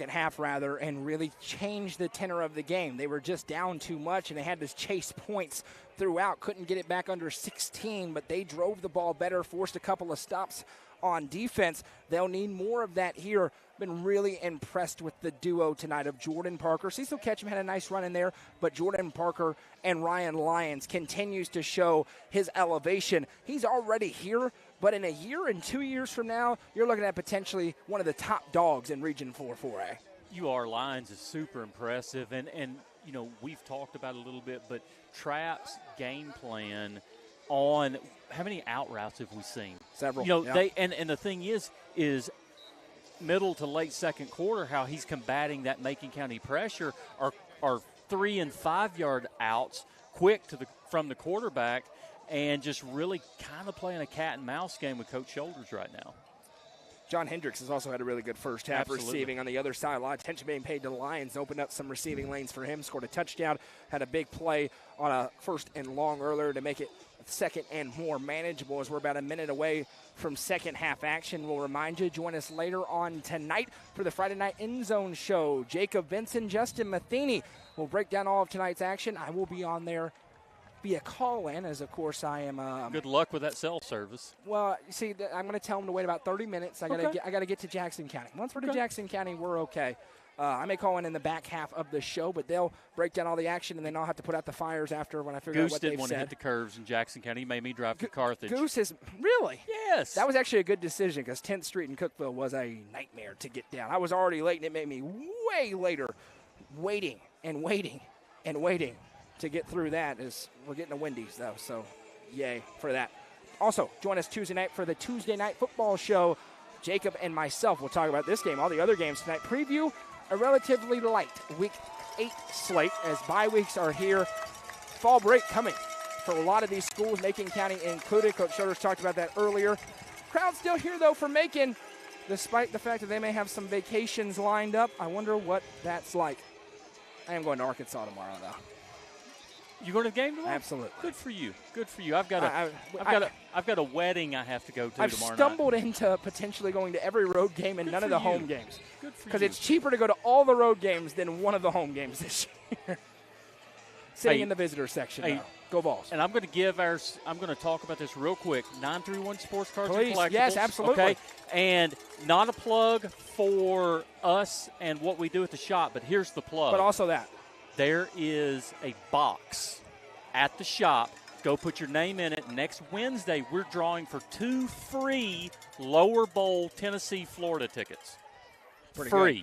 half, and really changed the tenor of the game. They were just down too much, and they had to chase points throughout. Couldn't get it back under 16, but they drove the ball better, forced a couple of stops on defense. They'll need more of that here. Been really impressed with the duo tonight of Jordan Parker. Cecil Ketchum had a nice run in there, but Jordan Parker and Ryan Lyons continues to show his elevation. He's already here, but in a year and 2 years from now, you're looking at potentially one of the top dogs in Region 4 4A. You are. Lyons is super impressive, and you know, we've talked about it a little bit, but Trapp's game plan on how many out routes have we seen? Several. You know, yeah. they and the thing is middle to late second quarter, how he's combating that Macon County pressure are 3 and 5 yard outs quick from the quarterback, and just really kind of playing a cat and mouse game with Coach Shoulders right now. John Hendricks has also had a really good first half. Absolutely. Receiving on the other side. A lot of attention being paid to the Lions. Opened up some receiving lanes for him. Scored a touchdown. Had a big play on a 1st and long earlier to make it 2nd and more manageable, as we're about a minute away from second half action. We'll remind you, join us later on tonight for the Friday Night End Zone Show. Jacob Benson, Justin Matheny will break down all of tonight's action. I will be on there via call-in, as of course I am. Good luck with that cell service. Well, you see, I'm going to tell them to wait about 30 minutes. I got to get to Jackson County. Once we're to Jackson County, we're okay. I may call in the back half of the show, but they'll break down all the action, and then I'll have to put out the fires after when I figure out what they've said. Goose didn't want to hit the curves in Jackson County. He made me drive to Carthage. Goose is – really? Yes. That was actually a good decision, because 10th Street in Cookeville was a nightmare to get down. I was already late, and it made me way later waiting to get through that. As we're getting a Wendy's, though, so yay for that. Also, join us Tuesday night for the Tuesday Night Football Show. Jacob and myself will talk about this game, all the other games tonight. Preview a relatively light Week 8 slate, as bye weeks are here. Fall break coming for a lot of these schools, Macon County included. Coach Shoulders talked about that earlier. Crowd still here, though, for Macon, despite the fact that they may have some vacations lined up. I wonder what that's like. I am going to Arkansas tomorrow, though. You going to the game tomorrow? Absolutely. Good for you. Good for you. I've got a wedding I have to go to I've tomorrow stumbled night. into potentially going to every road game and Good none of for the you. home games. Good for you. Because it's cheaper to go to all the road games than one of the home games this year. Sitting in the visitor section. Hey, go Vols. And I'm going to talk about this real quick. 931 Sports Cards Please, and Collectibles. yes, absolutely. Okay? And not a plug for us and what we do at the shop, but here's the plug. But also that. There is a box at the shop. Go put your name in it. Next Wednesday, we're drawing for 2 free Lower Bowl Tennessee, Florida tickets. Pretty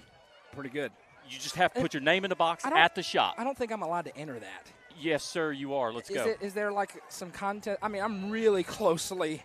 good. You just have to put your name in the box at the shop. I don't think I'm allowed to enter that. Yes, sir, you are. Let's go. Is there like some contest? I mean, I'm really closely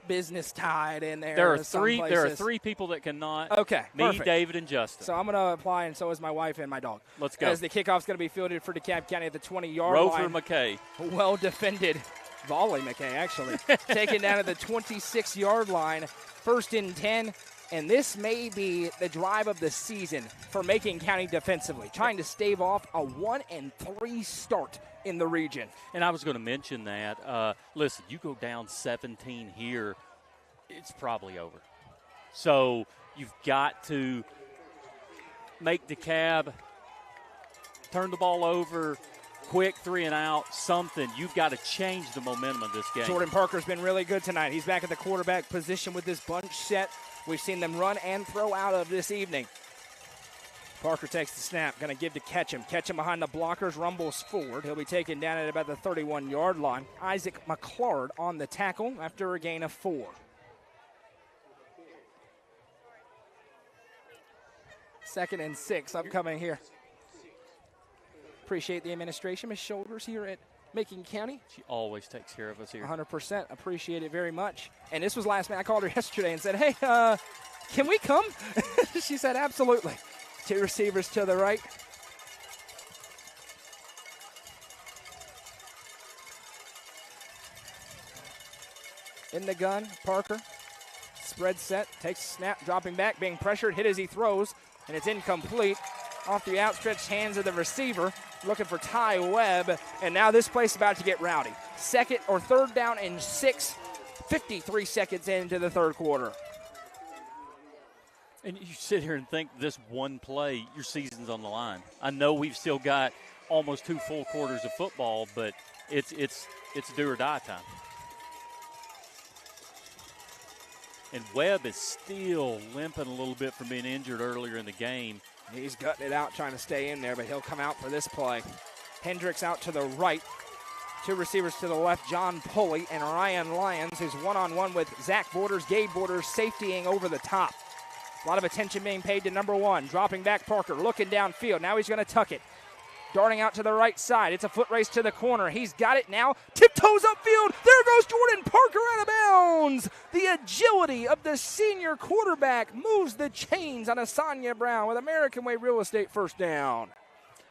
business tied in there. There are three people that cannot. Okay, me, perfect. David, and Justin. So I'm going to apply, and so is my wife and my dog. Let's go. As the kickoff's going to be fielded for DeKalb County at the 20-yard line. Rover McKay. Well defended. Volley McKay, actually. Taken down at the 26-yard line. 1st and 10. And this may be the drive of the season for Macon County defensively, trying to stave off a 1-3 start in the region. And I was going to mention that. Listen, you go down 17 here, it's probably over. So you've got to make DeKalb turn the ball over, quick 3 and out, something. You've got to change the momentum of this game. Jordan Parker's been really good tonight. He's back at the quarterback position with this bunch set we've seen them run and throw out of this evening. Parker takes the snap, going to give to Ketchum. Ketchum behind the blockers, rumbles forward. He'll be taken down at about the 31-yard line. Isaac McClard on the tackle after a gain of 4. Second and 6 upcoming here. Appreciate the administration, Ms. Shoulders here at Macon County. She always takes care of us here. 100%. Appreciate it very much. And this was last minute. I called her yesterday and said, hey, can we come? She said, absolutely. 2 receivers to the right. In the gun, Parker. Spread set, takes a snap, dropping back, being pressured, hit as he throws, and it's incomplete. Off the outstretched hands of the receiver, looking for Ty Webb, and now this place is about to get rowdy. Second or third down and 6, 53 seconds into the third quarter. And you sit here and think this one play, your season's on the line. I know we've still got almost 2 full quarters of football, but it's do or die time. And Webb is still limping a little bit from being injured earlier in the game. He's gutting it out, trying to stay in there, but he'll come out for this play. Hendricks out to the right. 2 receivers to the left, John Pulley and Ryan Lyons, who's one-on-one with Zach Borders, Gabe Borders, safetying over the top. A lot of attention being paid to number 1. Dropping back Parker, looking downfield. Now he's going to tuck it. Darting out to the right side. It's a foot race to the corner. He's got it now. Tiptoes upfield. There goes Jordan Parker out of bounds. The agility of the senior quarterback moves the chains on Asanya Brown with American Way Real Estate first down.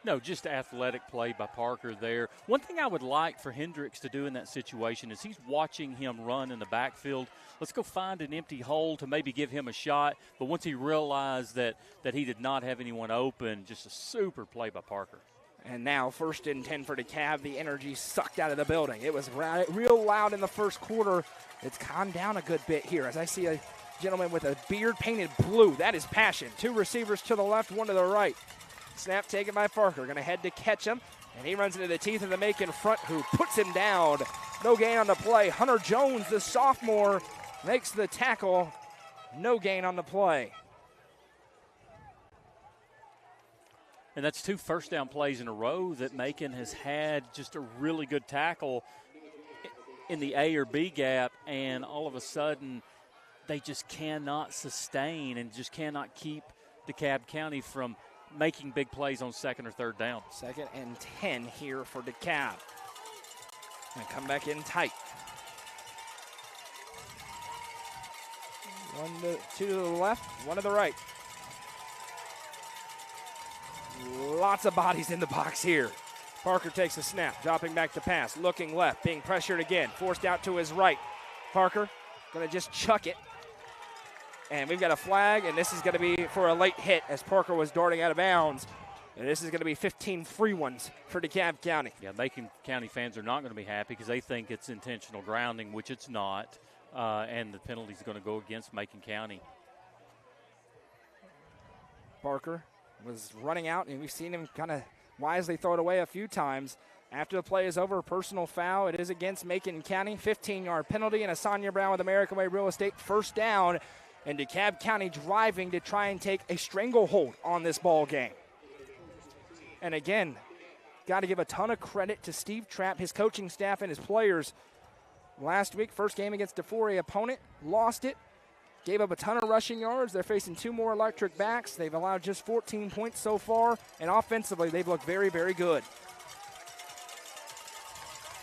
No, just athletic play by Parker there. One thing I would like for Hendricks to do in that situation is he's watching him run in the backfield. Let's go find an empty hole to maybe give him a shot. But once he realized that he did not have anyone open, just a super play by Parker. And now 1st and 10 for DeKalb. The energy sucked out of the building. It was real loud in the first quarter. It's calmed down a good bit here as I see a gentleman with a beard painted blue. That is passion. 2 receivers to the left, 1 to the right. Snap taken by Parker. Going to head to catch him. And he runs into the teeth of the Macon front, who puts him down. No gain on the play. Hunter Jones, the sophomore, makes the tackle. No gain on the play. And that's 2 first down plays in a row that Macon has had just a really good tackle in the A or B gap, and all of a sudden they just cannot sustain and just cannot keep DeKalb County from making big plays on 2nd or 3rd down. 2nd and 10 here for DeKalb. And come back in tight. 2 to the left, 1 to the right. Lots of bodies in the box here. Parker takes a snap, dropping back to pass, looking left, being pressured again, forced out to his right. Parker going to just chuck it. And we've got a flag, and this is going to be for a late hit as Parker was darting out of bounds. And this is going to be 15 free ones for DeKalb County. Yeah, Macon County fans are not going to be happy because they think it's intentional grounding, which it's not. And the penalty is going to go against Macon County. Parker was running out, and we've seen him kind of wisely throw it away a few times. After the play is over, a personal foul. It is against Macon County. 15-yard penalty, and Asanya Brown with American Way Real Estate first down. And DeKalb County driving to try and take a stranglehold on this ball game. And again, got to give a ton of credit to Steve Trapp, his coaching staff, and his players. Last week, first game against a 4A opponent, lost it. Gave up a ton of rushing yards. They're facing 2 more electric backs. They've allowed just 14 points so far. And offensively, they've looked very, very good.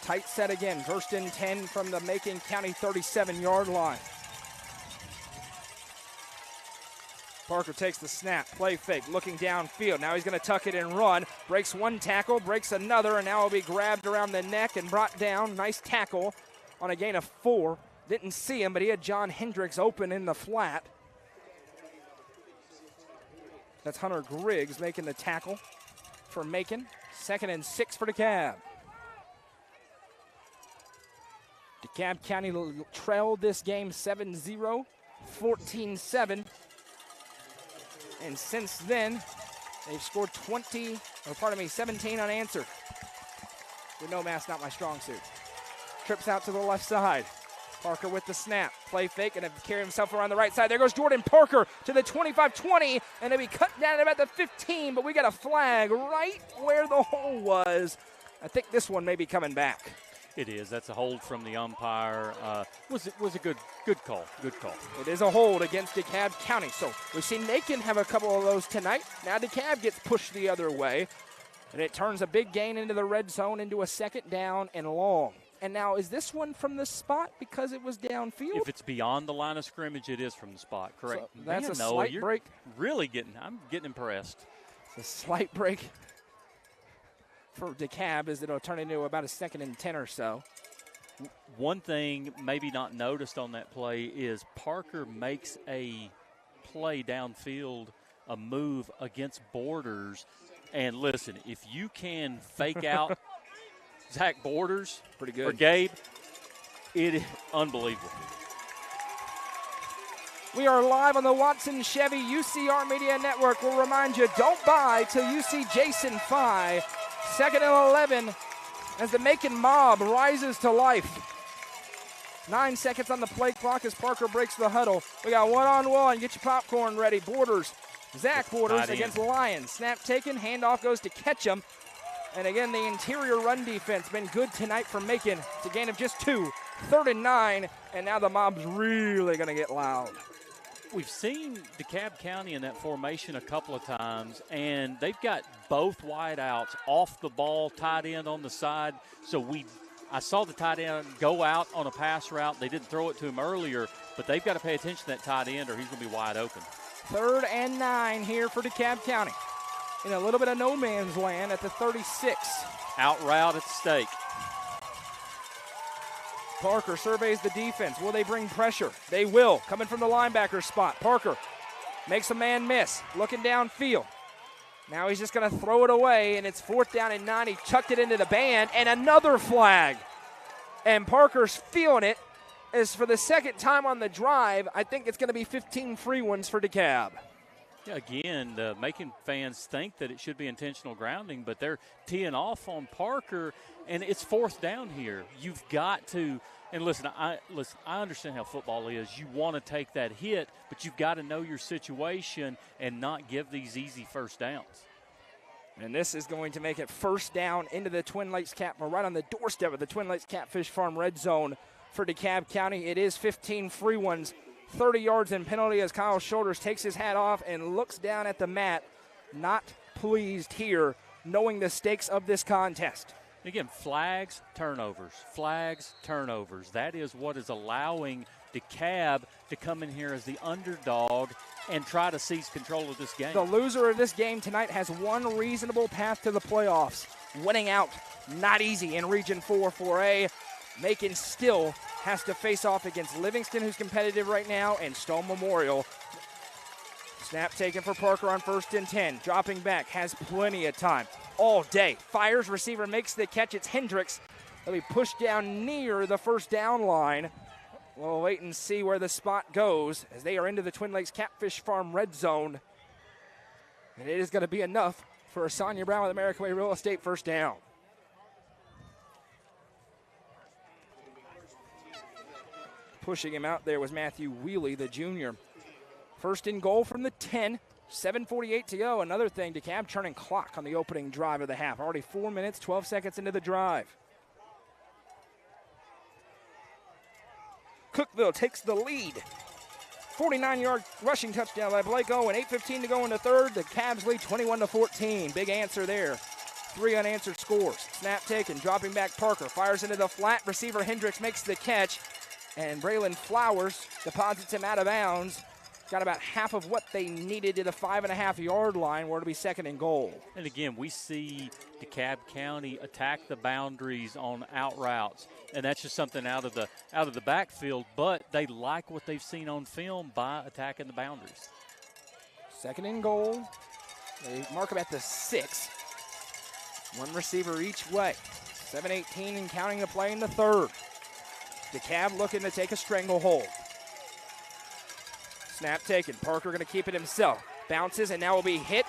Tight set again. 1st and 10 from the Macon County 37-yard line. Parker takes the snap, play fake, looking downfield. Now he's going to tuck it and run. Breaks 1 tackle, breaks another, and now will be grabbed around the neck and brought down. Nice tackle on a gain of 4. Didn't see him, but he had John Hendricks open in the flat. That's Hunter Griggs making the tackle for Macon. 2nd and 6 for DeKalb. DeKalb County trailed this game 7-0, 14-7. And since then, they've scored 17 unanswered. With no mass, not my strong suit. Trips out to the left side. Parker with the snap. Play fake and carry himself around the right side. There goes Jordan Parker to the 25-20, and they'll be cut down at about the 15, but we got a flag right where the hole was. I think this one may be coming back. It is. That's a hold from the umpire. Was a good call. Good call. It is a hold against DeKalb County. So we've seen Macon have a couple of those tonight. Now DeKalb gets pushed the other way, and it turns a big gain into the red zone into a 2nd down and long. And now, is this one from the spot because it was downfield? If it's beyond the line of scrimmage, it is from the spot. Correct. So that's a slight break. I'm getting impressed. It's a slight break for DeKalb as it'll turn into about a 2nd and 10 or so. One thing maybe not noticed on that play is Parker makes a play downfield, a move against Borders. And listen, if you can fake out Zach Borders pretty good or Gabe, it is unbelievable. We are live on the Watson Chevy UCR Media Network. We'll remind you, don't buy till you see Jason Fye. 2nd and 11 as the Macon mob rises to life. 9 seconds on the play clock as Parker breaks the huddle. We got one-on-one. Get your popcorn ready. Borders, Zach Borders against Lions. Snap taken, handoff goes to Ketchum. And again, the interior run defense been good tonight for Macon. It's a gain of just 2. 3rd and 9, and now the mob's really going to get loud. We've seen DeKalb County in that formation a couple of times, and they've got both wideouts off the ball, tight end on the side. So I saw the tight end go out on a pass route. They didn't throw it to him earlier, but they've got to pay attention to that tight end or he's going to be wide open. 3rd and 9 here for DeKalb County. In a little bit of no man's land at the 36. Out route at stake. Parker surveys the defense. Will they bring pressure? They will. Coming from the linebacker spot. Parker makes a man miss. Looking downfield. Now he's just going to throw it away, and it's 4th down and 9. He chucked it into the band, and another flag. And Parker's feeling it. As for the second time on the drive, I think it's going to be 15 free ones for DeKalb. Yeah, again, the Macon fans think that it should be intentional grounding, but they're teeing off on Parker, and it's 4th down here. You've got to, and listen, I understand how football is. You want to take that hit, but you've got to know your situation and not give these easy first downs. And this is going to make it 1st down into the Twin Lakes right on the doorstep of the Twin Lakes Catfish Farm red zone for DeKalb County. It is 15 free ones. 30 yards in penalty as Kyle Shoulders takes his hat off and looks down at the mat. Not pleased here, knowing the stakes of this contest. Again, flags, turnovers. That is what is allowing DeKalb to come in here as the underdog and try to seize control of this game. The loser of this game tonight has one reasonable path to the playoffs. Winning out, not easy in Region 4-4A. Macon still has to face off against Livingston, who's competitive right now, and Stone Memorial. Snap taken for Parker on 1st and 10. Dropping back, has plenty of time all day. Fires, receiver makes the catch. It's Hendricks. He'll be pushed down near the 1st down line. We'll wait and see where the spot goes as they are into the Twin Lakes Catfish Farm red zone. And it is going to be enough for a Sonia Brown with American Way Real Estate 1st down. Pushing him out there was Matthew Wheely, the junior. 1st and goal from the 10. 7:48 to go. Another thing, DeKalb turning clock on the opening drive of the half. Already 4 minutes, 12 seconds into the drive. Cookeville takes the lead. 49-yard rushing touchdown by Blako, and 8:15 to go in the 3rd. The Cavs lead 21-14. Big answer there. 3 unanswered scores. Snap taken, dropping back Parker. Fires into the flat. Receiver Hendricks makes the catch. And Braylon Flowers deposits him out of bounds. Got about half of what they needed to the 5.5-yard line where it'll be 2nd and goal. And again, we see DeKalb County attack the boundaries on out routes, and that's just something out of the backfield. But they like what they've seen on film by attacking the boundaries. 2nd and goal. They mark them at the 6. One receiver each way. 7:18 and counting the play in the 3rd. DeKalb looking to take a stranglehold. Snap taken. Parker going to keep it himself. Bounces and now will be hit.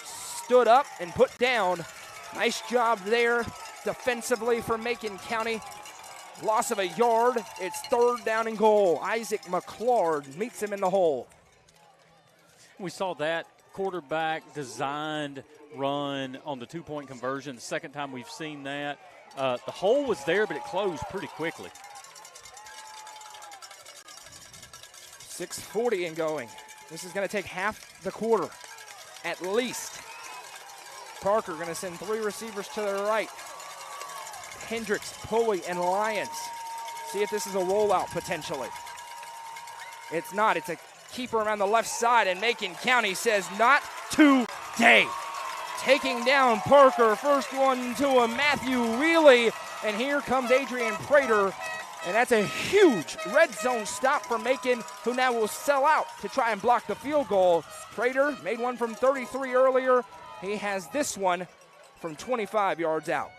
Stood up and put down. Nice job there defensively for Macon County. Loss of a yard. It's 3rd down and goal. Isaac McClard meets him in the hole. We saw that quarterback designed run on the 2-point conversion. The second time we've seen that. The hole was there, but it closed pretty quickly. 6:40 and going. This is going to take half the quarter, at least. Parker going to send 3 receivers to the right. Hendricks, Pulley, and Lyons. See if this is a rollout potentially. It's not. It's a keeper around the left side, and Macon County says not today. taking down Parker. First one to a Matthew Wheely, and here comes Adrian Prater, and that's a huge red zone stop for Macon, who now will sell out to try and block the field goal. Prater made one from 33 earlier. He has this one from 25 yards out.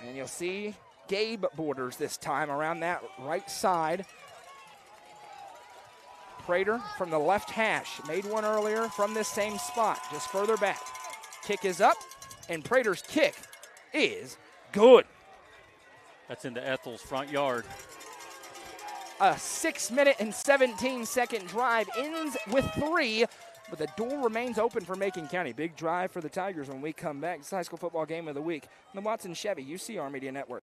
And you'll see Gabe Borders this time around that right side. Prater from the left hash made one earlier from this same spot, just further back. Kick is up, and Prater's kick is good. That's into Ethel's front yard. A 6-minute and 17-second drive ends with 3, but the door remains open for Macon County. Big drive for the Tigers when we come back. It's the high school football game of the week on the Watson Chevy UCR Media Network.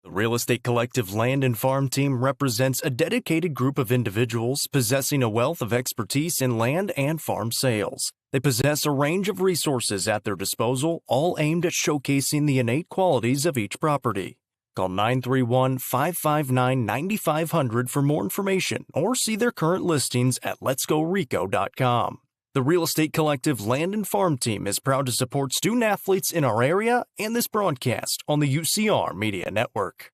The Real Estate Collective Land and Farm Team represents a dedicated group of individuals possessing a wealth of expertise in land and farm sales. They possess a range of resources at their disposal, all aimed at showcasing the innate qualities of each property. Call 931-559-9500 for more information or see their current listings at letsgorico.com. The Real Estate Collective Land and Farm Team is proud to support student athletes in our area and this broadcast on the UCR Media Network.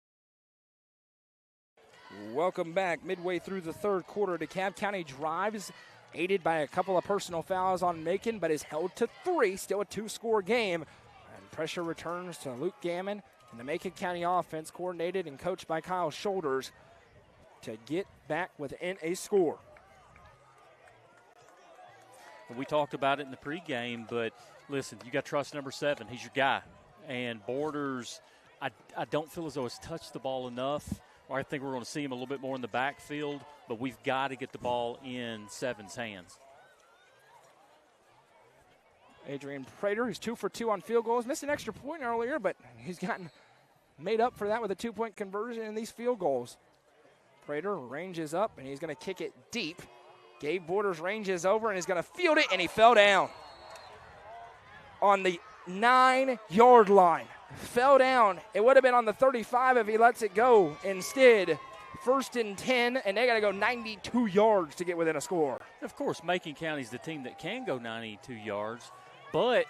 Welcome back. Midway through the third quarter, DeKalb County drives, aided by a couple of personal fouls on Macon, but is held to 3, still a 2-score game. And pressure returns to Luke Gammon and the Macon County offense, coordinated and coached by Kyle Shoulders, to get back within a score. We talked about it in the pregame, but listen, you got trust number 7. He's your guy. And Borders, I don't feel as though he's touched the ball enough, or I think we're going to see him a little bit more in the backfield, but we've got to get the ball in 7's hands. Adrian Prater, who's 2 for 2 on field goals, missed an extra point earlier, but he's gotten made up for that with a 2-point conversion in these field goals. Prater ranges up, and he's going to kick it deep. Gabe Borders ranges over and is going to field it, and he fell down on the 9-yard line. Fell down. It would have been on the 35 if he lets it go. Instead, 1st and 10, and they got to go 92 yards to get within a score. Of course, Macon County's the team that can go 92 yards, but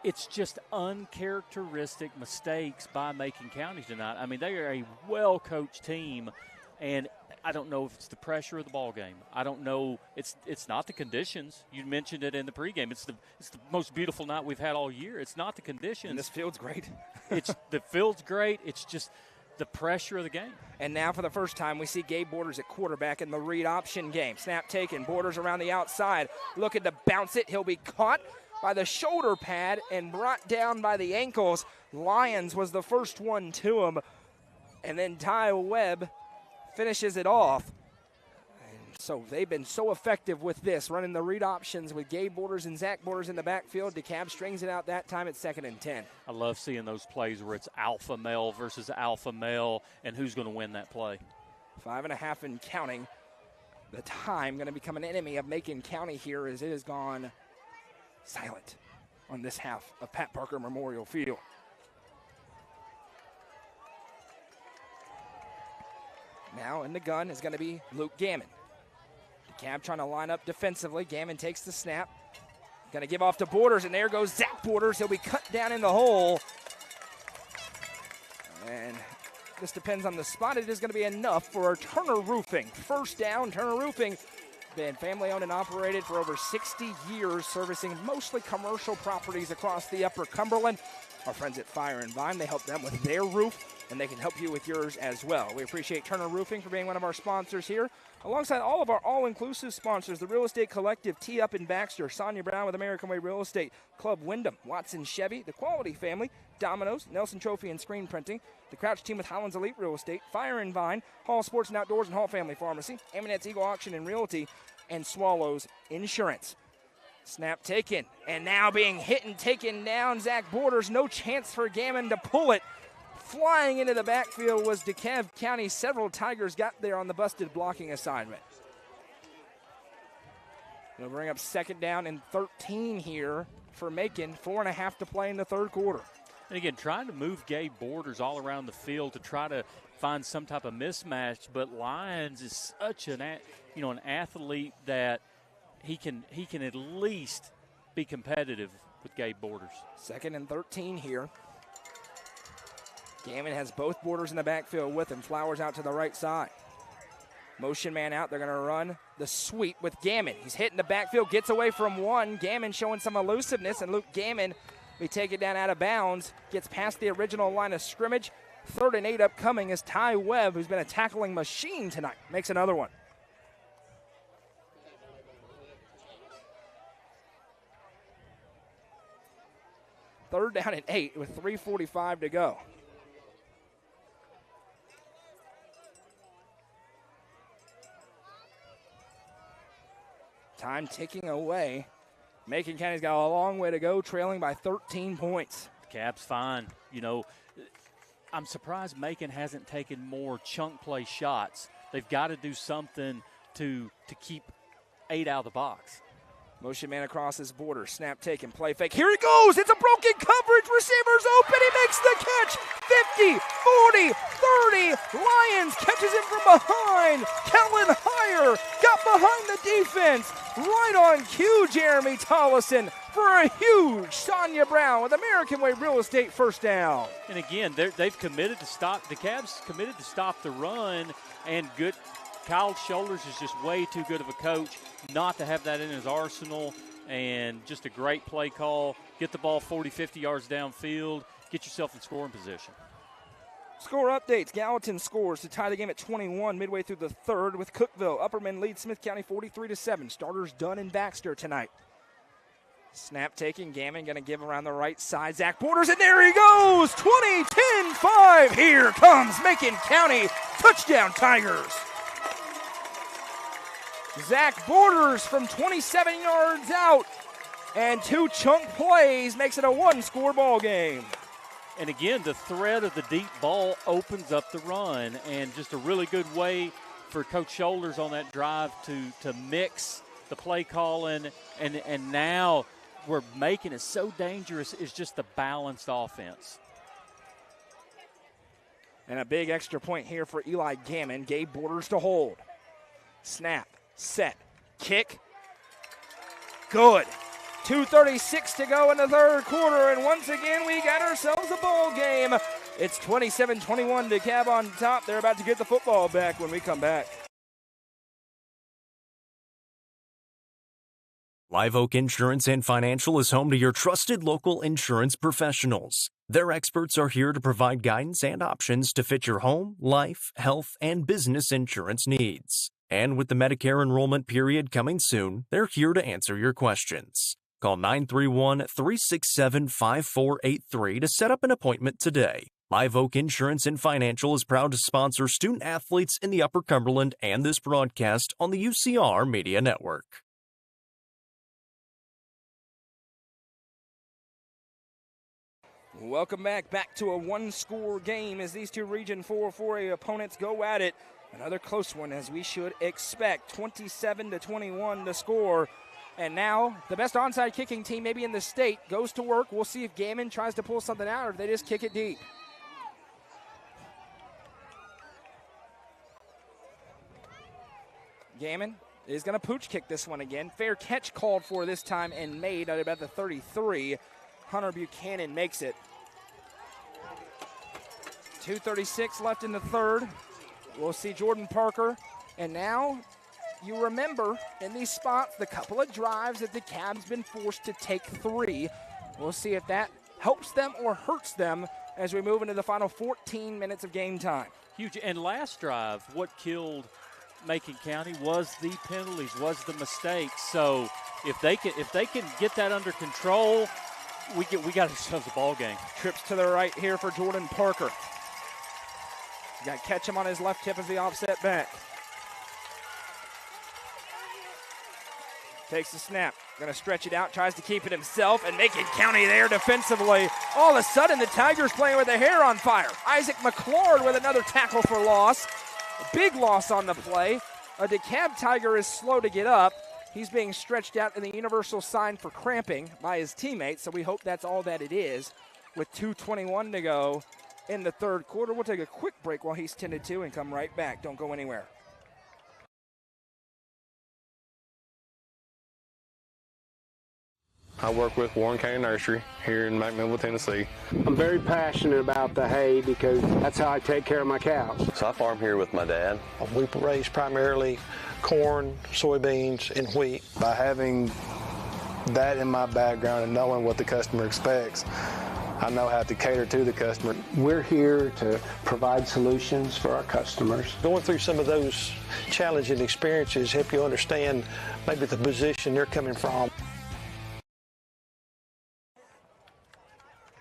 it's just uncharacteristic mistakes by Macon County tonight. I mean, they are a well-coached team, and I don't know if it's the pressure of the ball game. I don't know. It's not the conditions. You mentioned it in the pregame. It's the most beautiful night we've had all year. It's not the conditions. And this field's great. The field's great. It's just the pressure of the game. And now for the first time, we see Gabe Borders at quarterback in the read option game. Snap taken. Borders around the outside. Looking to bounce it. He'll be caught by the shoulder pad and brought down by the ankles. Lyons was the first one to him. And then Ty Webb finishes it off. And so they've been so effective with this, running the read options with Gabe Borders and Zach Borders in the backfield. DeKalb strings it out that time at 2nd and 10. I love seeing those plays where it's alpha male versus alpha male, and who's going to win that play. 5.5 and counting. The time going to become an enemy of Macon County here as it has gone silent on this half of Pat Parker Memorial Field. Now in the gun is going to be Luke Gammon. DeKalb trying to line up defensively. Gammon takes the snap. Going to give off to Borders, and there goes Zach Borders. He'll be cut down in the hole. And this depends on the spot. It is going to be enough for Turner Roofing. First down, Turner Roofing. Been family-owned and operated for over 60 years, servicing mostly commercial properties across the Upper Cumberland. Our friends at Fire and Vine, they help them with their roof, and they can help you with yours as well. We appreciate Turner Roofing for being one of our sponsors here, alongside all of our all-inclusive sponsors, the Real Estate Collective, T Up in Baxter, Sonia Brown with American Way Real Estate, Club Wyndham, Watson Chevy, the Quality Family, Domino's, Nelson Trophy and Screen Printing, the Crouch Team with Highlands Elite Real Estate, Fire and Vine, Hall Sports and Outdoors and Hall Family Pharmacy, Aminet's Eagle Auction and Realty, and Swallows Insurance. Snap taken, and now being hit and taken down. Zach Borders, no chance for Gammon to pull it. Flying into the backfield was DeKalb County. Several Tigers got there on the busted blocking assignment. They'll bring up 2nd down and 13 here for Macon. 4.5 to play in the third quarter. And again, trying to move Gabe Borders all around the field to try to find some type of mismatch. But Lyons is such an athlete that he can at least be competitive with Gabe Borders. 2nd and 13 here. Gammon has both Borders in the backfield with him. Flowers out to the right side. Motion man out. They're going to run the sweep with Gammon. He's hitting the backfield, gets away from one. Gammon showing some elusiveness, and Luke Gammon, we take it down out of bounds, gets past the original line of scrimmage. 3rd and 8 upcoming as Ty Webb, who's been a tackling machine tonight, makes another one. Third down and 8 with 3:45 to go. Time ticking away. Macon County's got a long way to go, trailing by 13 points. Cap's fine. I'm surprised Macon hasn't taken more chunk play shots. They've got to do something to keep 8 out of the box. Motion man across his border. Snap taken. Play fake. Here he goes. It's a broken coverage. Receiver's open. He makes the catch. 50, 40, 30. Lions catches him from behind. Kellen Heyer got behind the defense. Right on cue, Jeremy Tollison for a huge Sonia Brown with American Way Real Estate first down. And again, they've committed to stop. The Cavs committed to stop the run, and good. Kyle Shoulders is just way too good of a coach not to have that in his arsenal, and just a great play call. Get the ball 40, 50 yards downfield. Get yourself in scoring position. Score updates. Gallatin scores to tie the game at 21 midway through the 3rd with Cookeville. Upperman leads Smith County 43-7. Starters Dunn and Baxter tonight. Snap taking. Gammon going to give around the right side. Zach Borders, and there he goes. 20, 10, 5. Here comes Macon County. Touchdown Tigers. Zach Borders from 27 yards out, and 2 chunk plays makes it a 1-score ball game. And again, the threat of the deep ball opens up the run, and just a really good way for Coach Shoulders on that drive to mix the play calling, and now we're making it so dangerous is just the balanced offense. And a big extra point here for Eli Gammon. Gabe Borders to hold. Snap. Set, kick, good. 2:36 to go in the 3rd quarter, and once again we got ourselves a ball game. It's 27-21 DeKalb on top. They're about to get the football back when we come back. Live Oak Insurance and Financial is home to your trusted local insurance professionals. Their experts are here to provide guidance and options to fit your home, life, health, and business insurance needs. And with the Medicare enrollment period coming soon, they're here to answer your questions. Call 931-367-5483 to set up an appointment today. Live Oak Insurance and Financial is proud to sponsor student athletes in the Upper Cumberland and this broadcast on the UCR Media Network. Welcome back to a 1-score game as these two Region 4 4A opponents go at it. Another close one, as we should expect. 27-21 to score. And now the best onside kicking team maybe in the state goes to work. We'll see if Gammon tries to pull something out or if they just kick it deep. Gammon is going to pooch kick this one again. Fair catch called for this time and made at about the 33. Hunter Buchanan makes it. 2:36 left in the 3rd. We'll see Jordan Parker. And now you remember in these spots the couple of drives that the Cavs been forced to take 3. We'll see if that helps them or hurts them as we move into the final 14 minutes of game time. Huge. And last drive, what killed Macon County was the penalties, was the mistakes. So if they can get that under control, we got ourselves a ball game. Trips to the right here for Jordan Parker. Got to catch him on his left hip of the offset back. Takes the snap. Going to stretch it out. Tries to keep it himself. And Macon County there defensively. All of a sudden, the Tigers playing with their hair on fire. Isaac McClard with another tackle for loss. A big loss on the play. A DeKalb Tiger is slow to get up. He's being stretched out in the universal sign for cramping by his teammates, so we hope that's all that it is. with 2:21 to go in the third quarter. We'll take a quick break while he's tended to and come right back. Don't go anywhere. I work with Warren County Nursery here in Macon, Tennessee. I'm very passionate about the hay because that's how I take care of my cows. So I farm here with my dad. We raise primarily corn, soybeans, and wheat. By having that in my background and knowing what the customer expects, I know how to cater to the customer. We're here to provide solutions for our customers. Going through some of those challenging experiences help you understand maybe the position they're coming from.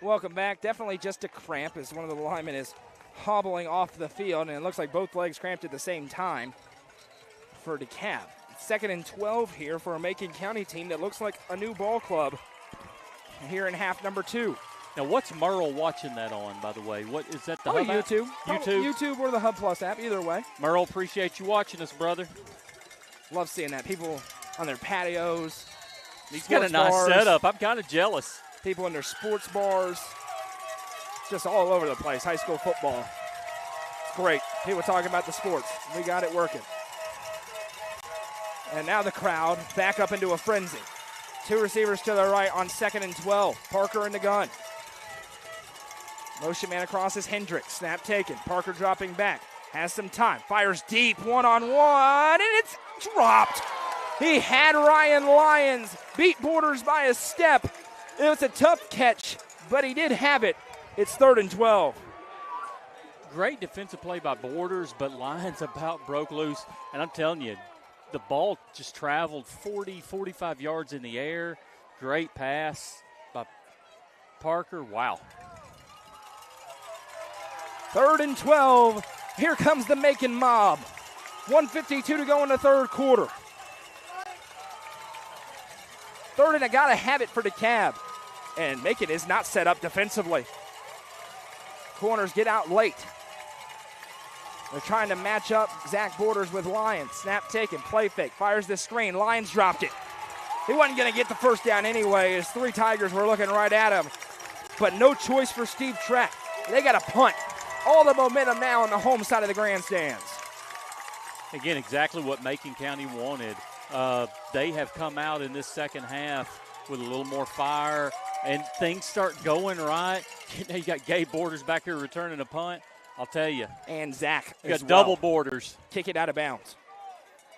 Welcome back. Definitely just a cramp as one of the linemen is hobbling off the field, and it looks like both legs cramped at the same time for DeKalb. 2nd and 12 here for a Macon County team that looks like a new ball club here in half number 2. Now, what's Merle watching that on, by the way? What is that? The Hub app? YouTube. YouTube? YouTube or the Hub Plus app, either way. Merle, appreciate you watching us, brother. Love seeing that. People on their patios. He's got a nice setup. I'm kind of jealous. People in their sports bars. Just all over the place. High school football. It's great. People talking about the sports. We got it working. And now the crowd back up into a frenzy. 2 receivers to the right on 2nd and 12. Parker in the gun. Motion man across is Hendricks. Snap taken. Parker dropping back. Has some time. Fires deep. 1-on-1. And it's dropped. He had Ryan Lyons. Beat Borders by a step. It was a tough catch, but he did have it. It's 3rd and 12. Great defensive play by Borders, but Lyons about broke loose. And I'm telling you, the ball just traveled 40, 45 yards in the air. Great pass by Parker. Wow. 3rd and 12. Here comes the Macon mob. 1:52 to go in the third quarter. 3rd and I got to have it for DeKalb. And Macon is not set up defensively. Corners get out late. They're trying to match up Zach Borders with Lyons. Snap taken, play fake, fires the screen. Lyons dropped it. He wasn't going to get the first down anyway as 3 Tigers were looking right at him. But no choice for Steve Track. They got a punt. All the momentum now on the home side of the grandstands. Again, exactly what Macon County wanted. They have come out in this second half with a little more fire, and things start going right. You got Gabe Borders back here returning a punt. I'll tell you. And Zach you got double Borders. Kick it out of bounds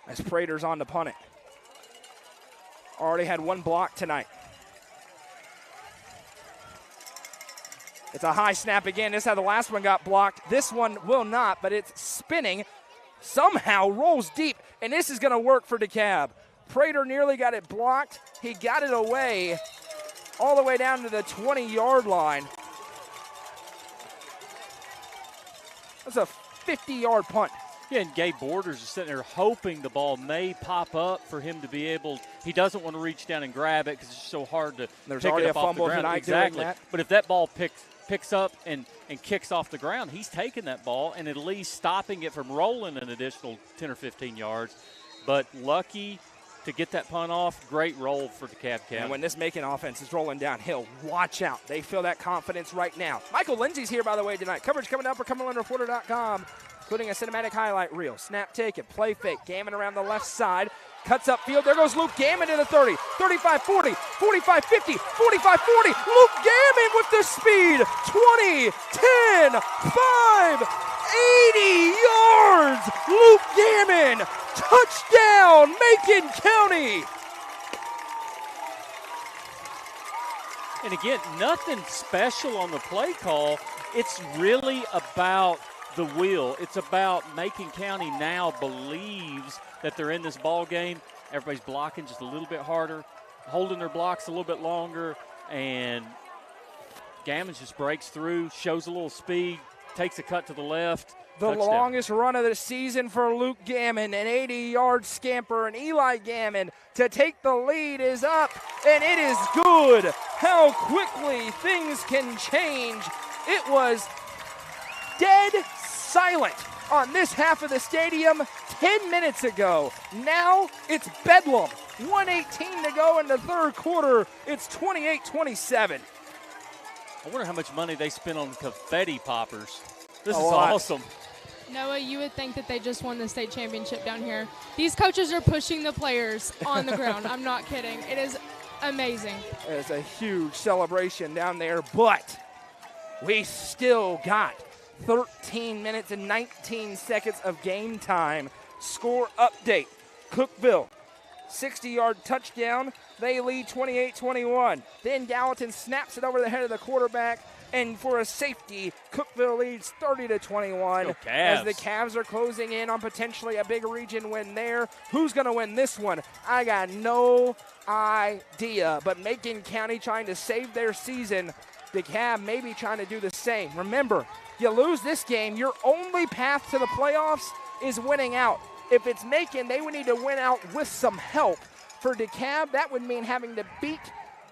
as Prater's on to punt it. Already had 1 block tonight. It's a high snap again. This is how the last one got blocked. This one will not, but it's spinning. Somehow rolls deep, and this is going to work for DeKalb. Prater nearly got it blocked. He got it away all the way down to the 20-yard line. That's a 50-yard punt. Yeah, and Gabe Borders is sitting there hoping the ball may pop up for him to be able. He doesn't want to reach down and grab it because it's so hard to There's pick already it up a off fumble the ground. tonight Exactly. doing that. But if that ball picks up and kicks off the ground, he's taking that ball and at least stopping it from rolling an additional 10 or 15 yards. But lucky to get that punt off. Great roll for DeKalb County. And when this Macon offense is rolling downhill, watch out. They feel that confidence right now. Michael Lindsay's here, by the way, tonight. Coverage coming up at CumberlandReporter.com, including a cinematic highlight reel. Snap taken, play fake, Gammon around the left side. Cuts up field. There goes Luke Gammon to the 30, 35-40, 45-50, 45-40. Luke Gammon with the speed. 20, 10, 5, 80 yards. Luke Gammon. Touchdown, Macon County. And again, nothing special on the play call. It's really about the will. It's about Macon County now believes that they're in this ball game. Everybody's blocking just a little bit harder, holding their blocks a little bit longer, and Gammons just breaks through, shows a little speed, takes a cut to the left. The touchdown. Longest run of the season for Luke Gammon, an 80-yard scamper, and Eli Gammon to take the lead is up, and it is good. How quickly things can change. It was dead silent on this half of the stadium 10 minutes ago. Now it's bedlam. 1:18 to go in the third quarter. It's 28-27. I wonder how much money they spent on confetti poppers. This is lot. awesome. Noah, you would think that they just won the state championship down here. These coaches are pushing the players on the ground. I'm not kidding. It is amazing. It's a huge celebration down there, but we still got 13 minutes and 19 seconds of game time. Score update. Cookeville, 60-yard touchdown. They lead 28-21. Then Gallatin snaps it over the head of the quarterback, and for a safety, Cookeville leads 30-21 as the Cavs are closing in on potentially a big region win there. Who's going to win this one? I got no idea, but Macon County trying to save their season. DeKalb maybe trying to do the same. Remember, you lose this game, your only path to the playoffs is winning out. If it's Macon, they would need to win out with some help. For DeKalb, that would mean having to beat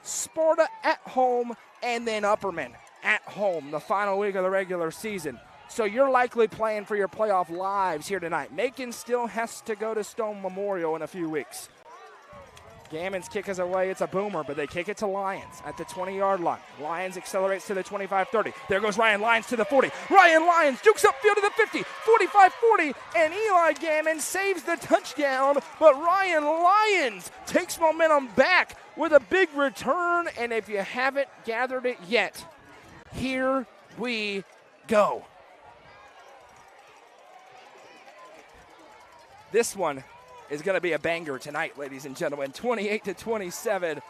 Sparta at home and then Upperman at home the final week of the regular season. So you're likely playing for your playoff lives here tonight. Macon still has to go to Stone Memorial in a few weeks. Gammon's kick is away. It's a boomer, but they kick it to Lyons at the 20-yard line. Lyons accelerates to the 25-30. There goes Ryan Lyons to the 40. Ryan Lyons jukes upfield to the 50, 45-40, and Eli Gammon saves the touchdown, but Ryan Lyons takes momentum back with a big return, and if you haven't gathered it yet, here we go. This one is going to be a banger tonight, ladies and gentlemen. 28-27,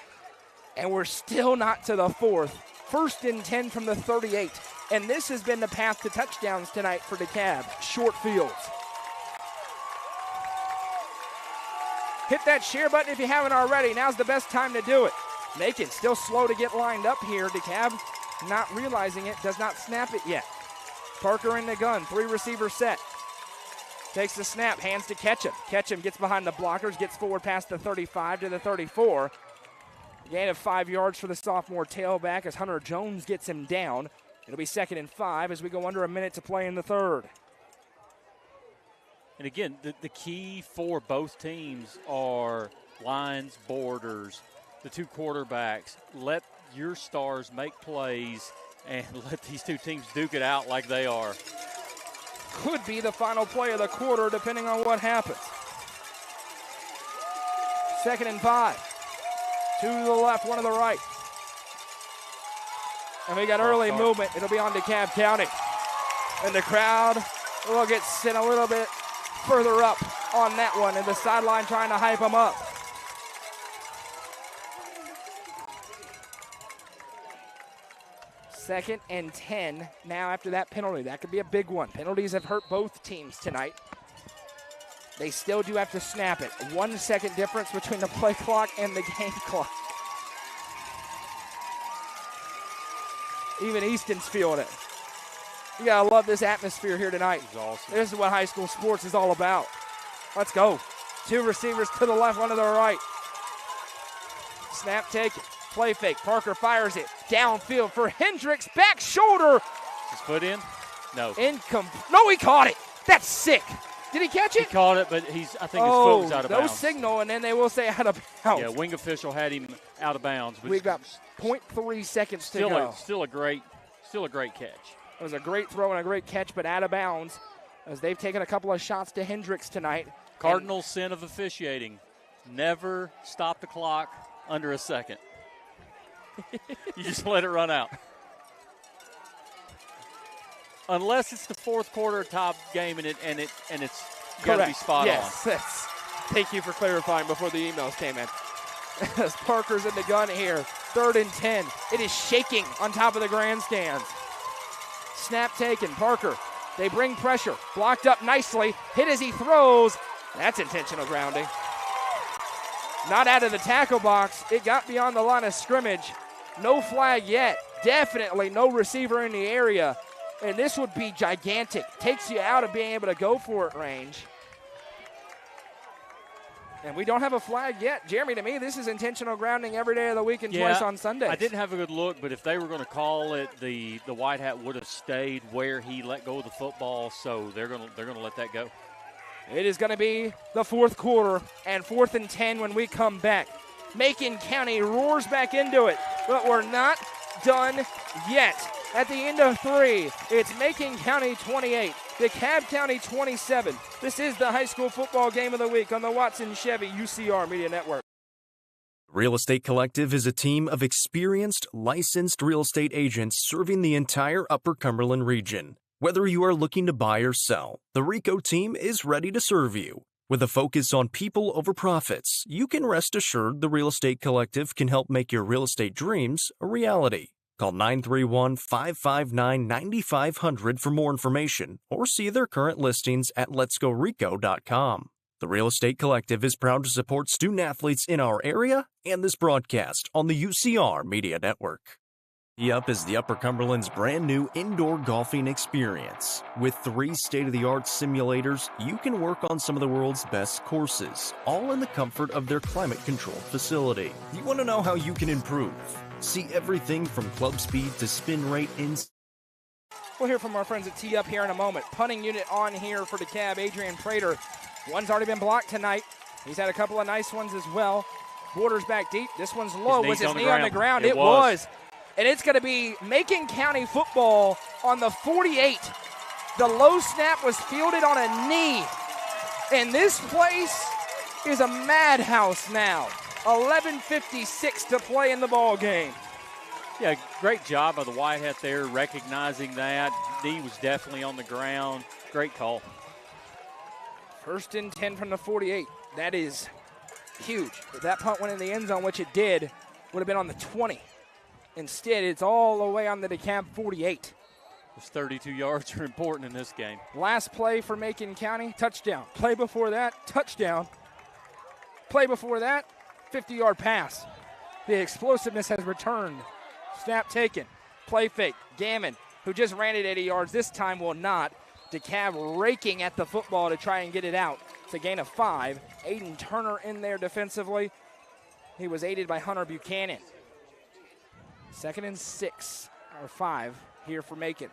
and we're still not to the fourth. 1st and 10 from the 38, and this has been the path to touchdowns tonight for DeKalb. Short fields. Hit that share button if you haven't already. Now's the best time to do it. Macon still slow to get lined up here. DeKalb not realizing it, does not snap it yet. Parker in the gun, 3-receiver set. Takes the snap, hands to Ketchum. Ketchum gets behind the blockers, gets forward past the 35 to the 34. Gain of 5 yards for the sophomore tailback as Hunter Jones gets him down. It'll be 2nd and 5 as we go under a minute to play in the third. And again, the key for both teams are lines, borders, the two quarterbacks. Let your stars make plays and let these two teams duke it out like they are. Could be the final play of the quarter, depending on what happens. 2nd and 5. 2 to the left, 1 to the right. And we got early movement. It'll be on DeKalb County. And the crowd will get sent a little bit further up on that one, and the sideline trying to hype them up. Second and 10 now after that penalty. That could be a big one. Penalties have hurt both teams tonight. They still do have to snap it. 1 second difference between the play clock and the game clock. Even Easton's feeling it. You gotta love this atmosphere here tonight. This is awesome. This is what high school sports is all about. Let's go. 2 receivers to the left, 1 to the right. Snap taken. Play fake. Parker fires it downfield for Hendricks. Back shoulder. His foot in? No. No, he caught it. That's sick. Did he catch it? He caught it, but I think his foot was out of bounds. No signal, and then they will say out of bounds. Yeah, wing official had him out of bounds. We've got 0.3 seconds to go. Still a great catch. It was a great throw and a great catch, but out of bounds as they've taken a couple of shots to Hendricks tonight. Cardinal sin of officiating. Never stop the clock under a second. You just let it run out. Unless it's the fourth quarter top game and it's got to be spot on. Yes. Thank you for clarifying before the emails came in. As Parker's in the gun here, 3rd and 10. It is shaking on top of the grandstands. Snap taken. Parker. They bring pressure. Blocked up nicely. Hit as he throws. That's intentional grounding. Not out of the tackle box. It got beyond the line of scrimmage. No flag yet. Definitely no receiver in the area. And this would be gigantic. Takes you out of being able to go for it range. And we don't have a flag yet. Jeremy, to me, this is intentional grounding every day of the week and twice on Sundays. I didn't have a good look, but if they were going to call it, the white hat would have stayed where he let go of the football, so they're going to let that go. It is going to be the fourth quarter and 4th and 10 when we come back. Macon County roars back into it, but we're not done yet. At the end of 3, it's Macon County 28, DeKalb County 27. This is the high school football game of the week on the Watson Chevy UCR Media Network. Real Estate Collective is a team of experienced, licensed real estate agents serving the entire Upper Cumberland region. Whether you are looking to buy or sell, the RICO team is ready to serve you. With a focus on people over profits, you can rest assured the Real Estate Collective can help make your real estate dreams a reality. Call 931-559-9500 for more information or see their current listings at letsgorico.com. The Real Estate Collective is proud to support student athletes in our area and this broadcast on the UCR Media Network. Up is the Upper Cumberland's brand new indoor golfing experience. With 3 state-of-the-art simulators, you can work on some of the world's best courses, all in the comfort of their climate-controlled facility. You want to know how you can improve? See everything from club speed to spin rate in. We'll hear from our friends at Tee Up here in a moment. Punting unit on here for DeKalb, Adrian Prater. One's already been blocked tonight. He's had a couple of nice ones as well. Borders back deep. This one's low. Was his knee on the ground? It was. And it's going to be Macon County football on the 48. The low snap was fielded on a knee. And this place is a madhouse now. 11:56 to play in the ball game. Yeah, great job by the White Hat there, recognizing that. Knee was definitely on the ground. Great call. 1st and 10 from the 48. That is huge. If that punt went in the end zone, which it did, would have been on the 20. Instead, it's all the way on the DeKalb 48. Those 32 yards are important in this game. Last play for Macon County, touchdown. Play before that, touchdown. Play before that, 50-yard pass. The explosiveness has returned. Snap taken. Play fake. Gammon, who just ran it 80 yards, this time will not. DeKalb raking at the football to try and get it out. It's a gain of 5. Aiden Turner in there defensively. He was aided by Hunter Buchanan. 2nd and 6, or 5 here for Macon.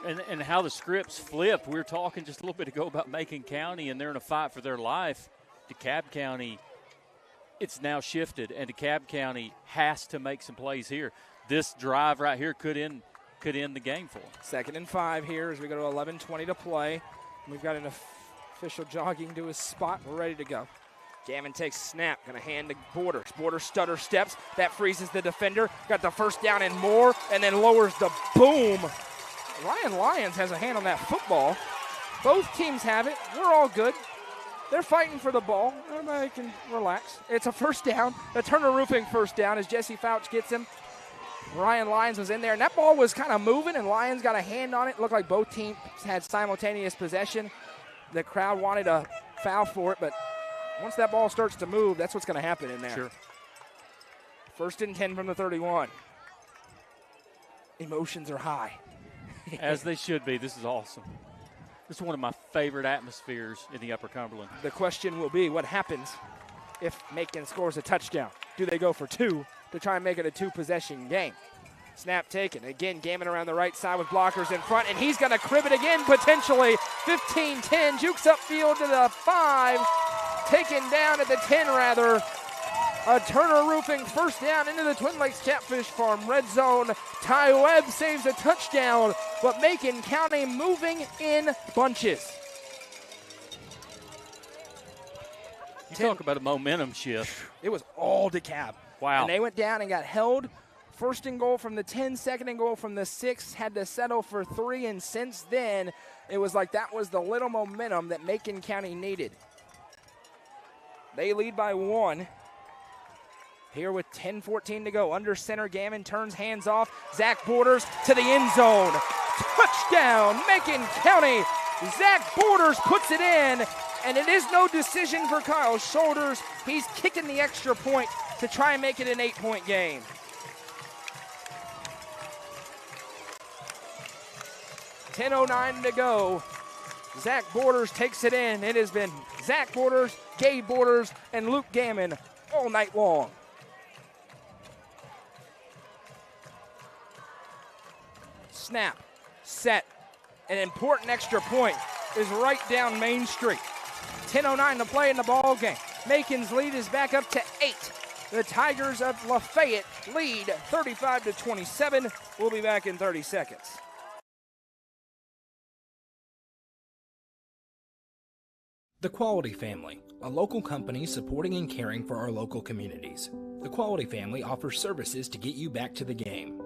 And how the scripts flipped. We were talking just a little bit ago about Macon County, and they're in a fight for their life. DeKalb County, it's now shifted, and DeKalb County has to make some plays here. This drive right here could end the game for them. 2nd and 5 here as we go to 11:20 to play. We've got an official jogging to his spot. We're ready to go. Gammon takes snap, going to hand to Borders. Borders stutter steps. That freezes the defender. Got the first down and more, and then lowers the boom. Ryan Lyons has a hand on that football. Both teams have it. We're all good. They're fighting for the ball. Everybody can relax. It's a first down. The Turner Roofing first down as Jesse Fouch gets him. Ryan Lyons was in there, and that ball was kind of moving, and Lyons got a hand on it. Looked like both teams had simultaneous possession. The crowd wanted a foul for it, but once that ball starts to move, that's what's going to happen in there. Sure. 1st and 10 from the 31. Emotions are high. As they should be. This is awesome. This is one of my favorite atmospheres in the Upper Cumberland. The question will be, what happens if Macon scores a touchdown? Do they go for 2 to try and make it a 2-possession game? Snap taken. Again, Gammon around the right side with blockers in front, and he's going to crib it again, potentially. 15-10, jukes upfield to the 5. Taken down at the 10, rather. A Turner Roofing first down into the Twin Lakes Catfish Farm red zone. Ty Webb saves a touchdown, but Macon County moving in bunches. You talk about a momentum shift. It was all DeKalb. Wow. And they went down and got held. 1st and goal from the 10, 2nd and goal from the 6. Had to settle for 3, and since then, it was like that was the little momentum that Macon County needed. They lead by 1. Here with 10-14 to go. Under center, Gammon turns, hands off. Zach Borders to the end zone. Touchdown, Macon County. Zach Borders puts it in, and it is no decision for Kyle Shoulders. He's kicking the extra point to try and make it an 8-point game. $10:09 to go. Zach Borders takes it in. It has been Zach Borders, Gabe Borders, and Luke Gammon all night long. Snap, set, an important extra point is right down Main Street. 10:09 to play in the ball game. Macon's lead is back up to 8. The Tigers of Lafayette lead 35-27. We'll be back in 30 seconds. The Quality Family, a local company supporting and caring for our local communities. The Quality Family offers services to get you back to the game.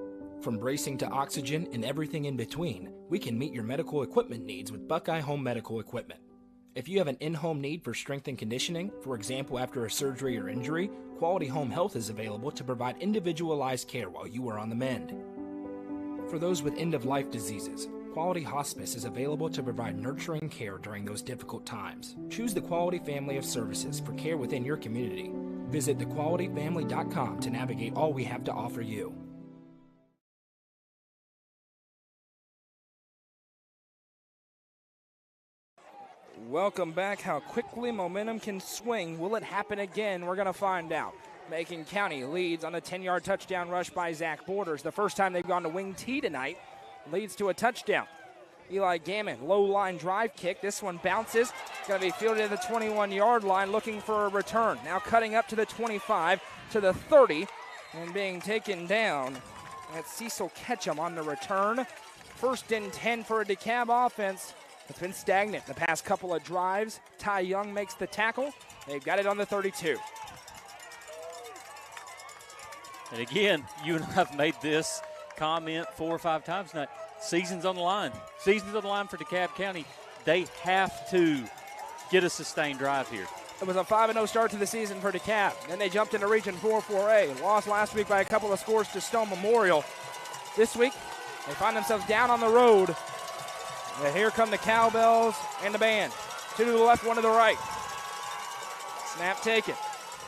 From bracing to oxygen and everything in between, we can meet your medical equipment needs with Buckeye Home Medical Equipment. If you have an in-home need for strength and conditioning, for example after a surgery or injury, Quality Home Health is available to provide individualized care while you are on the mend. For those with end-of-life diseases, Quality Hospice is available to provide nurturing care during those difficult times. Choose the Quality family of services for care within your community. Visit thequalityfamily.com to navigate all we have to offer you. Welcome back. How quickly momentum can swing. Will it happen again? We're going to find out. Macon County leads on a 10-yard touchdown rush by Zach Borders. The first time they've gone to wing T tonight. Leads to a touchdown. Eli Gammon, low line drive kick. This one bounces. Going to be fielded at the 21-yard line looking for a return. Now cutting up to the 25, to the 30, and being taken down. That's Cecil Ketchum on the return. 1st and 10 for a DeKalb offense. It's been stagnant the past couple of drives. Ty Young makes the tackle. They've got it on the 32. And again, you and I have made this comment 4 or 5 times tonight. Season's on the line. Season's on the line for DeKalb County. They have to get a sustained drive here. It was a 5-0 start to the season for DeKalb. Then they jumped into Region 4-4A. Lost last week by a couple of scores to Stone Memorial. This week, they find themselves down on the road. And here come the cowbells and the band. 2 to the left, 1 to the right. Snap taken.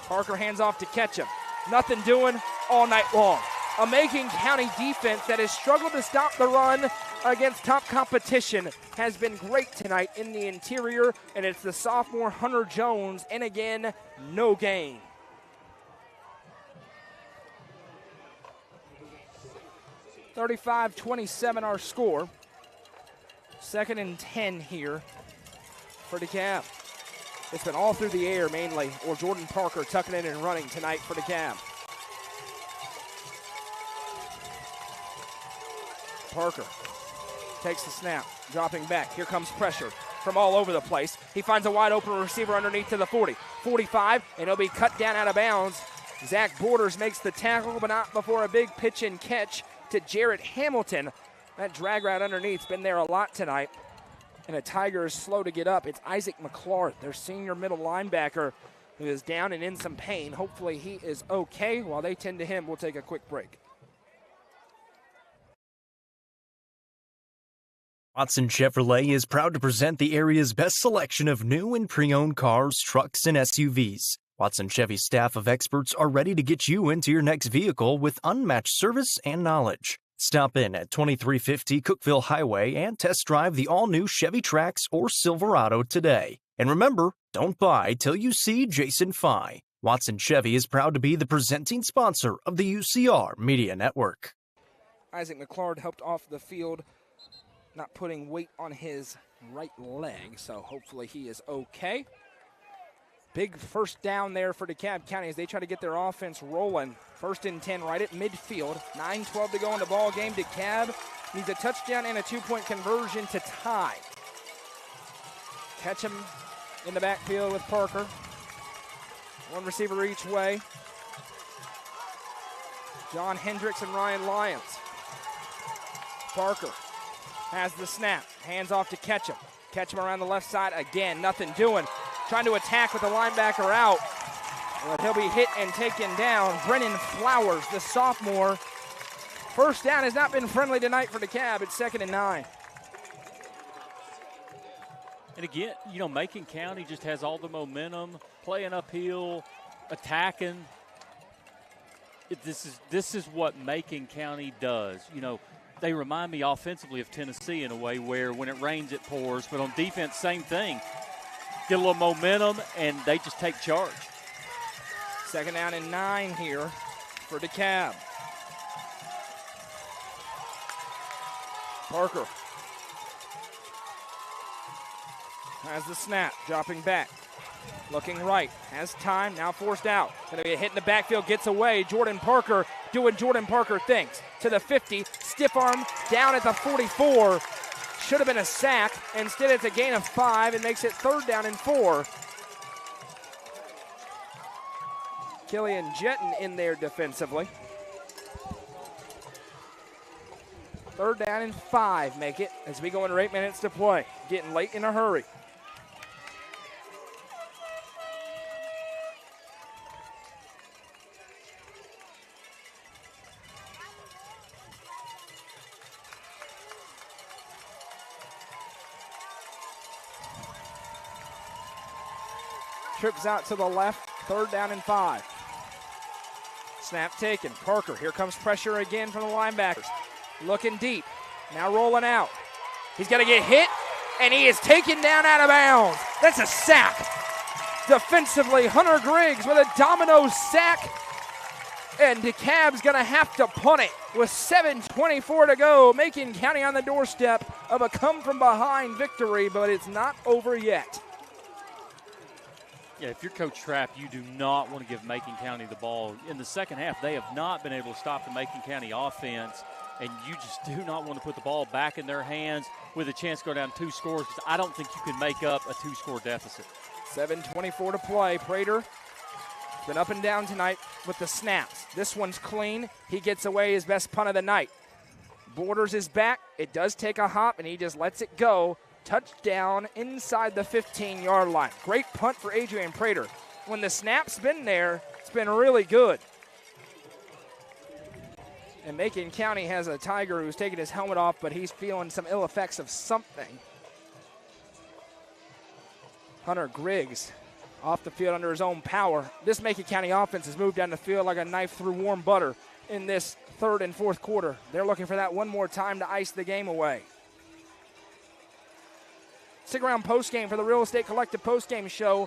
Parker hands off to Ketchum. Nothing doing all night long. A Macon County defense that has struggled to stop the run against top competition has been great tonight in the interior, and it's the sophomore Hunter Jones, and again, no gain. (35-27) our score. 2nd and 10 here for DeKalb. It's been all through the air mainly, or Jordan Parker tucking in and running tonight for DeKalb. Parker takes the snap, dropping back. Here comes pressure from all over the place. He finds a wide open receiver underneath to the 40, 45, and he'll be cut down out of bounds. Zach Borders makes the tackle, but not before a big pitch and catch to Jarrett Hamilton. That drag route underneath's been there a lot tonight. And the Tigers slow to get up. It's Isaac McClart, their senior middle linebacker, who is down and in some pain. Hopefully he is okay. While they tend to him, we'll take a quick break. Watson Chevrolet is proud to present the area's best selection of new and pre-owned cars, trucks, and SUVs. Watson Chevy's staff of experts are ready to get you into your next vehicle with unmatched service and knowledge. Stop in at 2350 Cookeville Highway and test drive the all-new Chevy Trax or Silverado today. And remember, don't buy till you see Jason Fye. Watson Chevy is proud to be the presenting sponsor of the UCR Media Network. Isaac McClard helped off the field, not putting weight on his right leg, so hopefully he is okay. Big first down there for DeKalb County as they try to get their offense rolling. 1st and 10 right at midfield. 9:12 to go in the ball game. DeKalb needs a touchdown and a 2-point conversion to tie. Catch him in the backfield with Parker. 1 receiver each way. John Hendricks and Ryan Lyons. Parker has the snap. Hands off to Ketchum. Ketchum around the left side again. Nothing doing. Trying to attack with the linebacker out. But he'll be hit and taken down. Brennan Flowers, the sophomore. First down has not been friendly tonight for DeKalb. It's 2nd and 9. And again, you know, Macon County just has all the momentum, playing uphill, attacking. This is what Macon County does. You know, they remind me offensively of Tennessee in a way where when it rains, it pours. But on defense, same thing. Get a little momentum, and they just take charge. 2nd down and 9 here for DeKalb. Parker has the snap, dropping back. Looking right, has time, now forced out. Gonna be a hit in the backfield, gets away. Jordan Parker doing Jordan Parker things. To the 50, stiff arm down at the 44. Should have been a sack. Instead, it's a gain of 5 and makes it 3rd down and 4. Killian Jetton in there defensively. 3rd down and 5 make it as we go into 8 minutes to play. Getting late in a hurry. Trips out to the left, 3rd down and 5. Snap taken, Parker, here comes pressure again from the linebackers. Looking deep, now rolling out. He's gonna get hit, and he is taken down out of bounds. That's a sack. Defensively, Hunter Griggs with a domino sack, and DeKalb's gonna have to punt it with 7:24 to go. Macon County on the doorstep of a come-from-behind victory, but it's not over yet. Yeah, if you're Coach Trapp, you do not want to give Macon County the ball. In the second half, they have not been able to stop the Macon County offense, and you just do not want to put the ball back in their hands with a chance to go down 2 scores, because I don't think you can make up a 2-score deficit. 7:24 to play. Prater been up and down tonight with the snaps. This one's clean. He gets away his best punt of the night. Borders is back. It does take a hop, and he just lets it go. Touchdown inside the 15-yard line. Great punt for Adrian Prater. When the snap's been there, it's been really good. And Macon County has a Tiger who's taking his helmet off, but he's feeling some ill effects of something. Hunter Griggs off the field under his own power. This Macon County offense has moved down the field like a knife through warm butter in this 3rd and 4th quarter. They're looking for that one more time to ice the game away. Stick around postgame for the Real Estate Collective postgame show.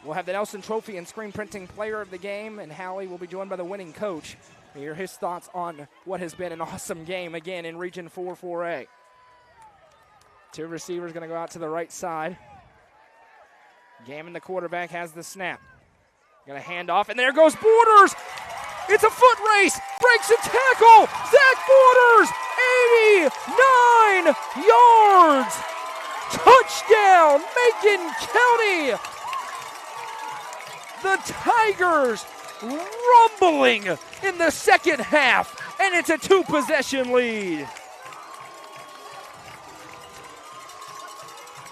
We'll have the Nelson Trophy and screen printing player of the game, and Hallie will be joined by the winning coach. We hear his thoughts on what has been an awesome game again in Region 4-4A. 2 receivers going to go out to the right side. Gammon, the quarterback, has the snap. Going to hand off, and there goes Borders. It's a foot race. Breaks a tackle. Zach Borders, 89 yards. Touchdown, Macon County! The Tigers rumbling in the second half, and it's a 2-possession lead.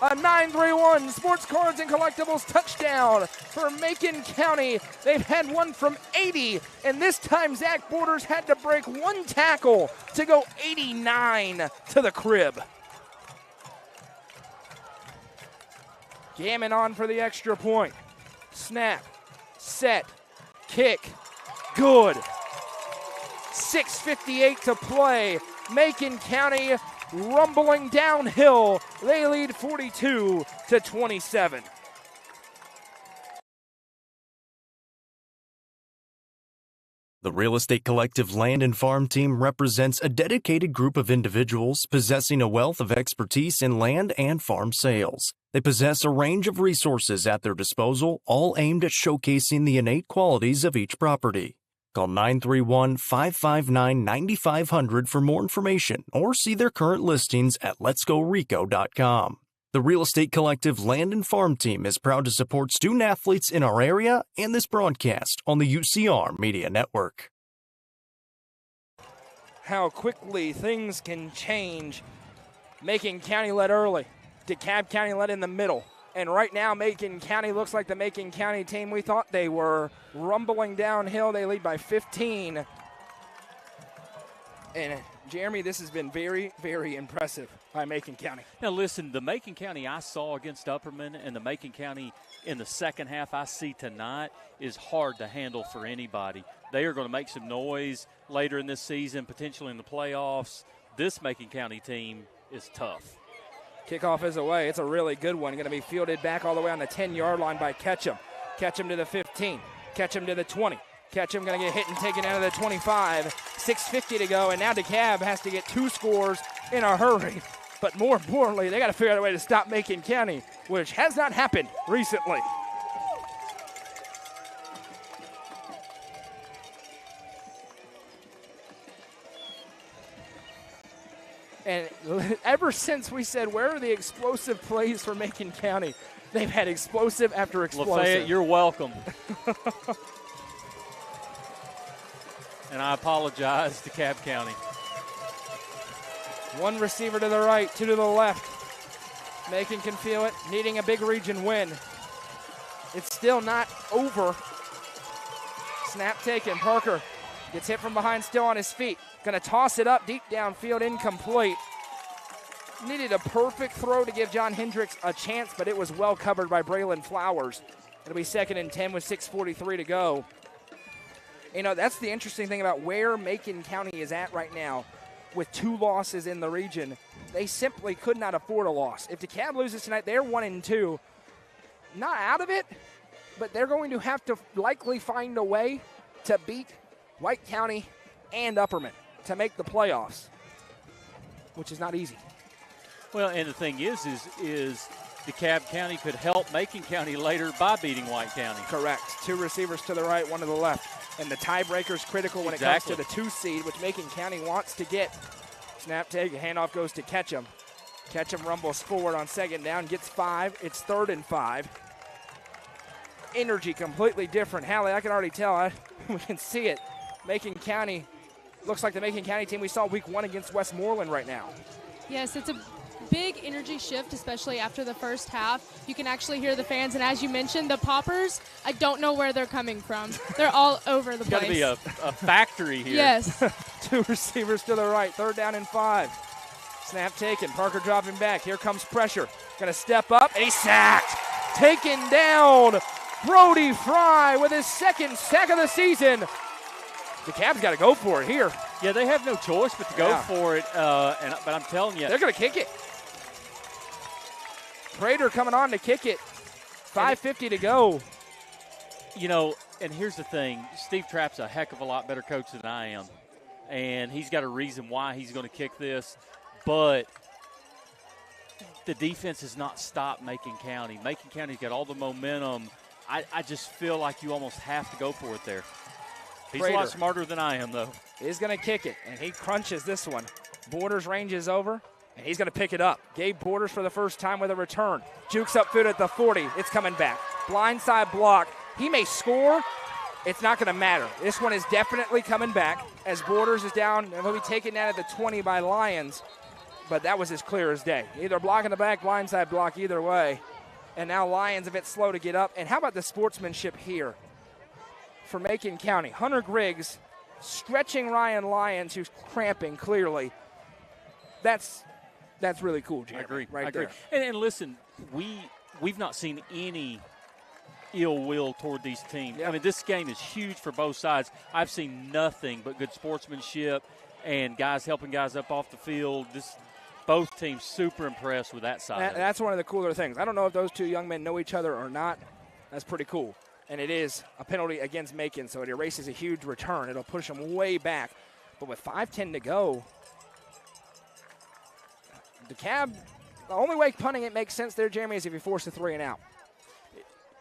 A 9-3-1 Sports Cards and Collectibles touchdown for Macon County. They've had one from 80, and this time Zach Borders had to break 1 tackle to go 89 to the crib. Gammon on for the extra point. Snap, set, kick, good. 6:58 to play. Macon County rumbling downhill. They lead 42-27. The Real Estate Collective Land and Farm Team represents a dedicated group of individuals possessing a wealth of expertise in land and farm sales. They possess a range of resources at their disposal, all aimed at showcasing the innate qualities of each property. Call 931-559-9500 for more information or see their current listings at letsgorico.com. The Real Estate Collective Land and Farm Team is proud to support student athletes in our area and this broadcast on the UCR Media Network. How quickly things can change. Macon County led early. DeKalb County led in the middle. And right now, Macon County looks like the Macon County team we thought they were. Rumbling downhill, they lead by 15. And Jeremy, this has been very, very impressive by Macon County. Now listen, the Macon County I saw against Upperman and the Macon County in the second half I see tonight is hard to handle for anybody. They are going to make some noise later in this season, potentially in the playoffs. This Macon County team is tough. Kickoff is away. It's a really good one. Going to be fielded back all the way on the 10-yard line by Ketchum. Ketchum to the 15. Ketchum to the 20. Ketchum going to get hit and taken out of the 25. 6:50 to go, and now DeKalb has to get 2 scores in a hurry. But more importantly, they got to figure out a way to stop Macon County, which has not happened recently. And ever since we said, where are the explosive plays for Macon County, they've had explosive after explosive. Lafayette, you're welcome. And I apologize to DeKalb County. One receiver to the right, two to the left. Macon can feel it, needing a big region win. It's still not over. Snap taken. Parker gets hit from behind, still on his feet. Going to toss it up deep downfield, incomplete. Needed a perfect throw to give John Hendricks a chance, but it was well covered by Braylon Flowers. It'll be 2nd and 10 with 6:43 to go. You know, that's the interesting thing about where Macon County is at right now. With 2 losses in the region, they simply could not afford a loss. If DeKalb loses tonight, they're 1-2. Not out of it, but they're going to have to likely find a way to beat White County and Upperman to make the playoffs, which is not easy. Well, and the thing is DeKalb County could help Macon County later by beating White County. Correct. 2 receivers to the right, 1 to the left. And the tiebreaker is critical when it comes to the 2 seed, which Macon County wants to get. Snap take, handoff goes to Ketchum. Ketchum rumbles forward on 2nd down, gets 5. It's 3rd and 5. Energy completely different. Hallie, I can already tell. We can see it. Macon County looks like the Macon County team we saw week 1 against Westmoreland right now. Yes, it's a big energy shift, especially after the first half. You can actually hear the fans, and as you mentioned, the poppers, I don't know where they're coming from. They're all over the place. It's got to be a factory here. Yes. 2 receivers to the right, 3rd down and 5. Snap taken, Parker dropping back. Here comes pressure. Going to step up, and he's sacked. Taken down, Brody Fry with his 2nd sack of the season. DeKalb's got to go for it here. Yeah, they have no choice but to go for it, but I'm telling you. They're going to kick it. Prater coming on to kick it. 5:50 to go. You know, and here's the thing. Steve Trapp's a heck of a lot better coach than I am. And he's got a reason why he's going to kick this. But the defense has not stopped Macon County. Macon County's got all the momentum. I just feel like you almost have to go for it there. He's Prater a lot smarter than I am, though. Is going to kick it, and he crunches this one. Borders ranges over, and he's going to pick it up. Gabe Borders for the first time with a return. Jukes upfield at the 40. It's coming back. Blindside block. He may score. It's not going to matter. This one is definitely coming back as Borders is down, and he'll be taken down at the 20 by Lions. But that was as clear as day. Either block in the back, blindside block, either way. And now Lions a bit slow to get up. And how about the sportsmanship here for Macon County? Hunter Griggs stretching Ryan Lyons, who's cramping clearly. That's really cool, Jeremy. I agree. Right I agree. there. And listen, we've not seen any ill will toward these teams. Yep. I mean, this game is huge for both sides. I've seen nothing but good sportsmanship and guys helping guys up off the field. Both teams super impressed with that side. That's one of the cooler things. I don't know if those 2 young men know each other or not. That's pretty cool. And it is a penalty against Macon, so it erases a huge return. It'll push them way back. But with 5:10 to go, DeKalb, the only way punting it makes sense there, Jeremy, is if you force a 3 and out.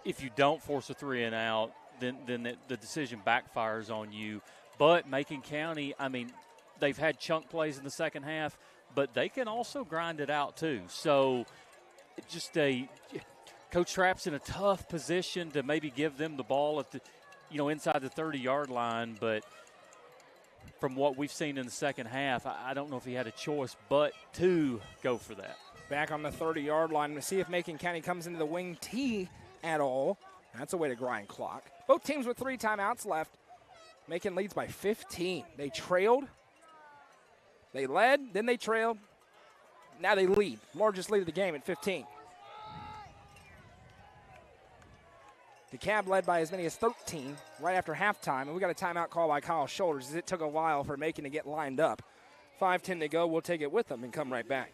If you don't force a 3 and out, then the decision backfires on you. But Macon County, I mean, they've had chunk plays in the second half, but they can also grind it out too. So just Coach Trapp's in a tough position to maybe give them the ball at the, inside the 30-yard line. But from what we've seen in the second half, I don't know if he had a choice but to go for that. Back on the 30-yard line to see if Macon County comes into the wing T at all. That's a way to grind clock. Both teams with 3 timeouts left. Macon leads by 15. They trailed. They led, then they trailed. Now they lead. Largest lead of the game at 15. DeKalb led by as many as 13 right after halftime. And we got a timeout call by Kyle Shoulders as it took a while for Macon to get lined up. 5:10 to go. We'll take it with them and come right back.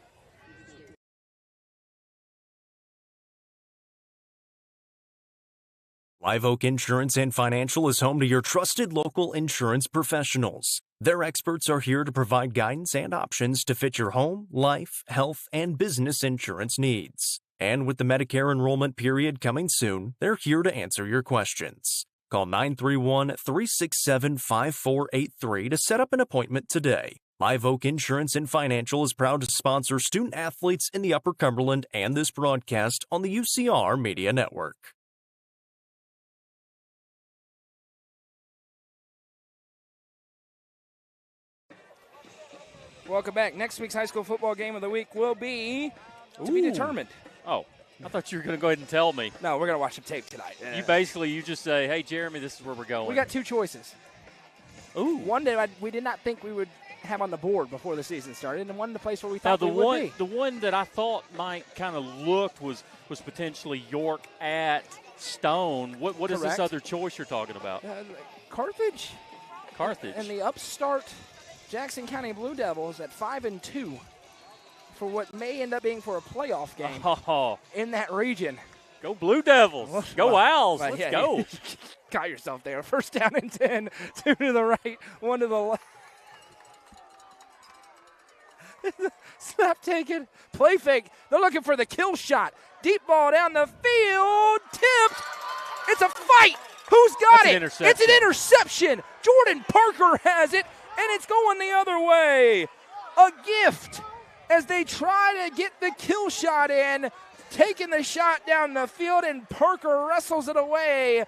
Live Oak Insurance and Financial is home to your trusted local insurance professionals. Their experts are here to provide guidance and options to fit your home, life, health, and business insurance needs. And with the Medicare enrollment period coming soon, they're here to answer your questions. Call 931-367-5483 to set up an appointment today. Live Oak Insurance and Financial is proud to sponsor student athletes in the Upper Cumberland and this broadcast on the UCR Media Network. Welcome back. Next week's high school football game of the week will be to be determined. Oh, I thought you were going to go ahead and tell me. No, we're going to watch some tape tonight. You just say, hey, Jeremy, this is where we're going. We got two choices. Ooh. One that we did not think we would have on the board before the season started, and one the place where we thought would be. The one that I thought might kind of looked was potentially York at Stone. What is this other choice you're talking about? Carthage. Carthage. And the upstart Jackson County Blue Devils at 5-2 for what may end up being for a playoff game in that region. Go Blue Devils. Go Owls. Let's go. Got yourself there. First down and 10. 2 to the right, 1 to the left. Snap taken. Play fake. They're looking for the kill shot. Deep ball down the field. Tipped. It's a fight. Who's got it? It's an interception. Jordan Parker has it, and it's going the other way. A gift as they try to get the kill shot in. Taking the shot down the field, and Parker wrestles it away.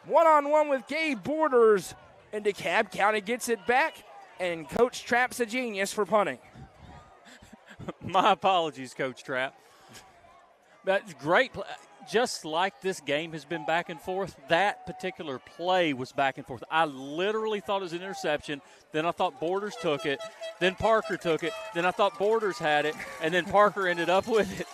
One-on-one with Gabe Borders, and DeKalb County gets it back, and Coach Trapp's a genius for punting. My apologies, Coach Trapp. That's great. Just like this game has been back and forth, that particular play was back and forth. I literally thought it was an interception. Then I thought Borders took it. Then Parker took it. Then I thought Borders had it. And then Parker ended up with it.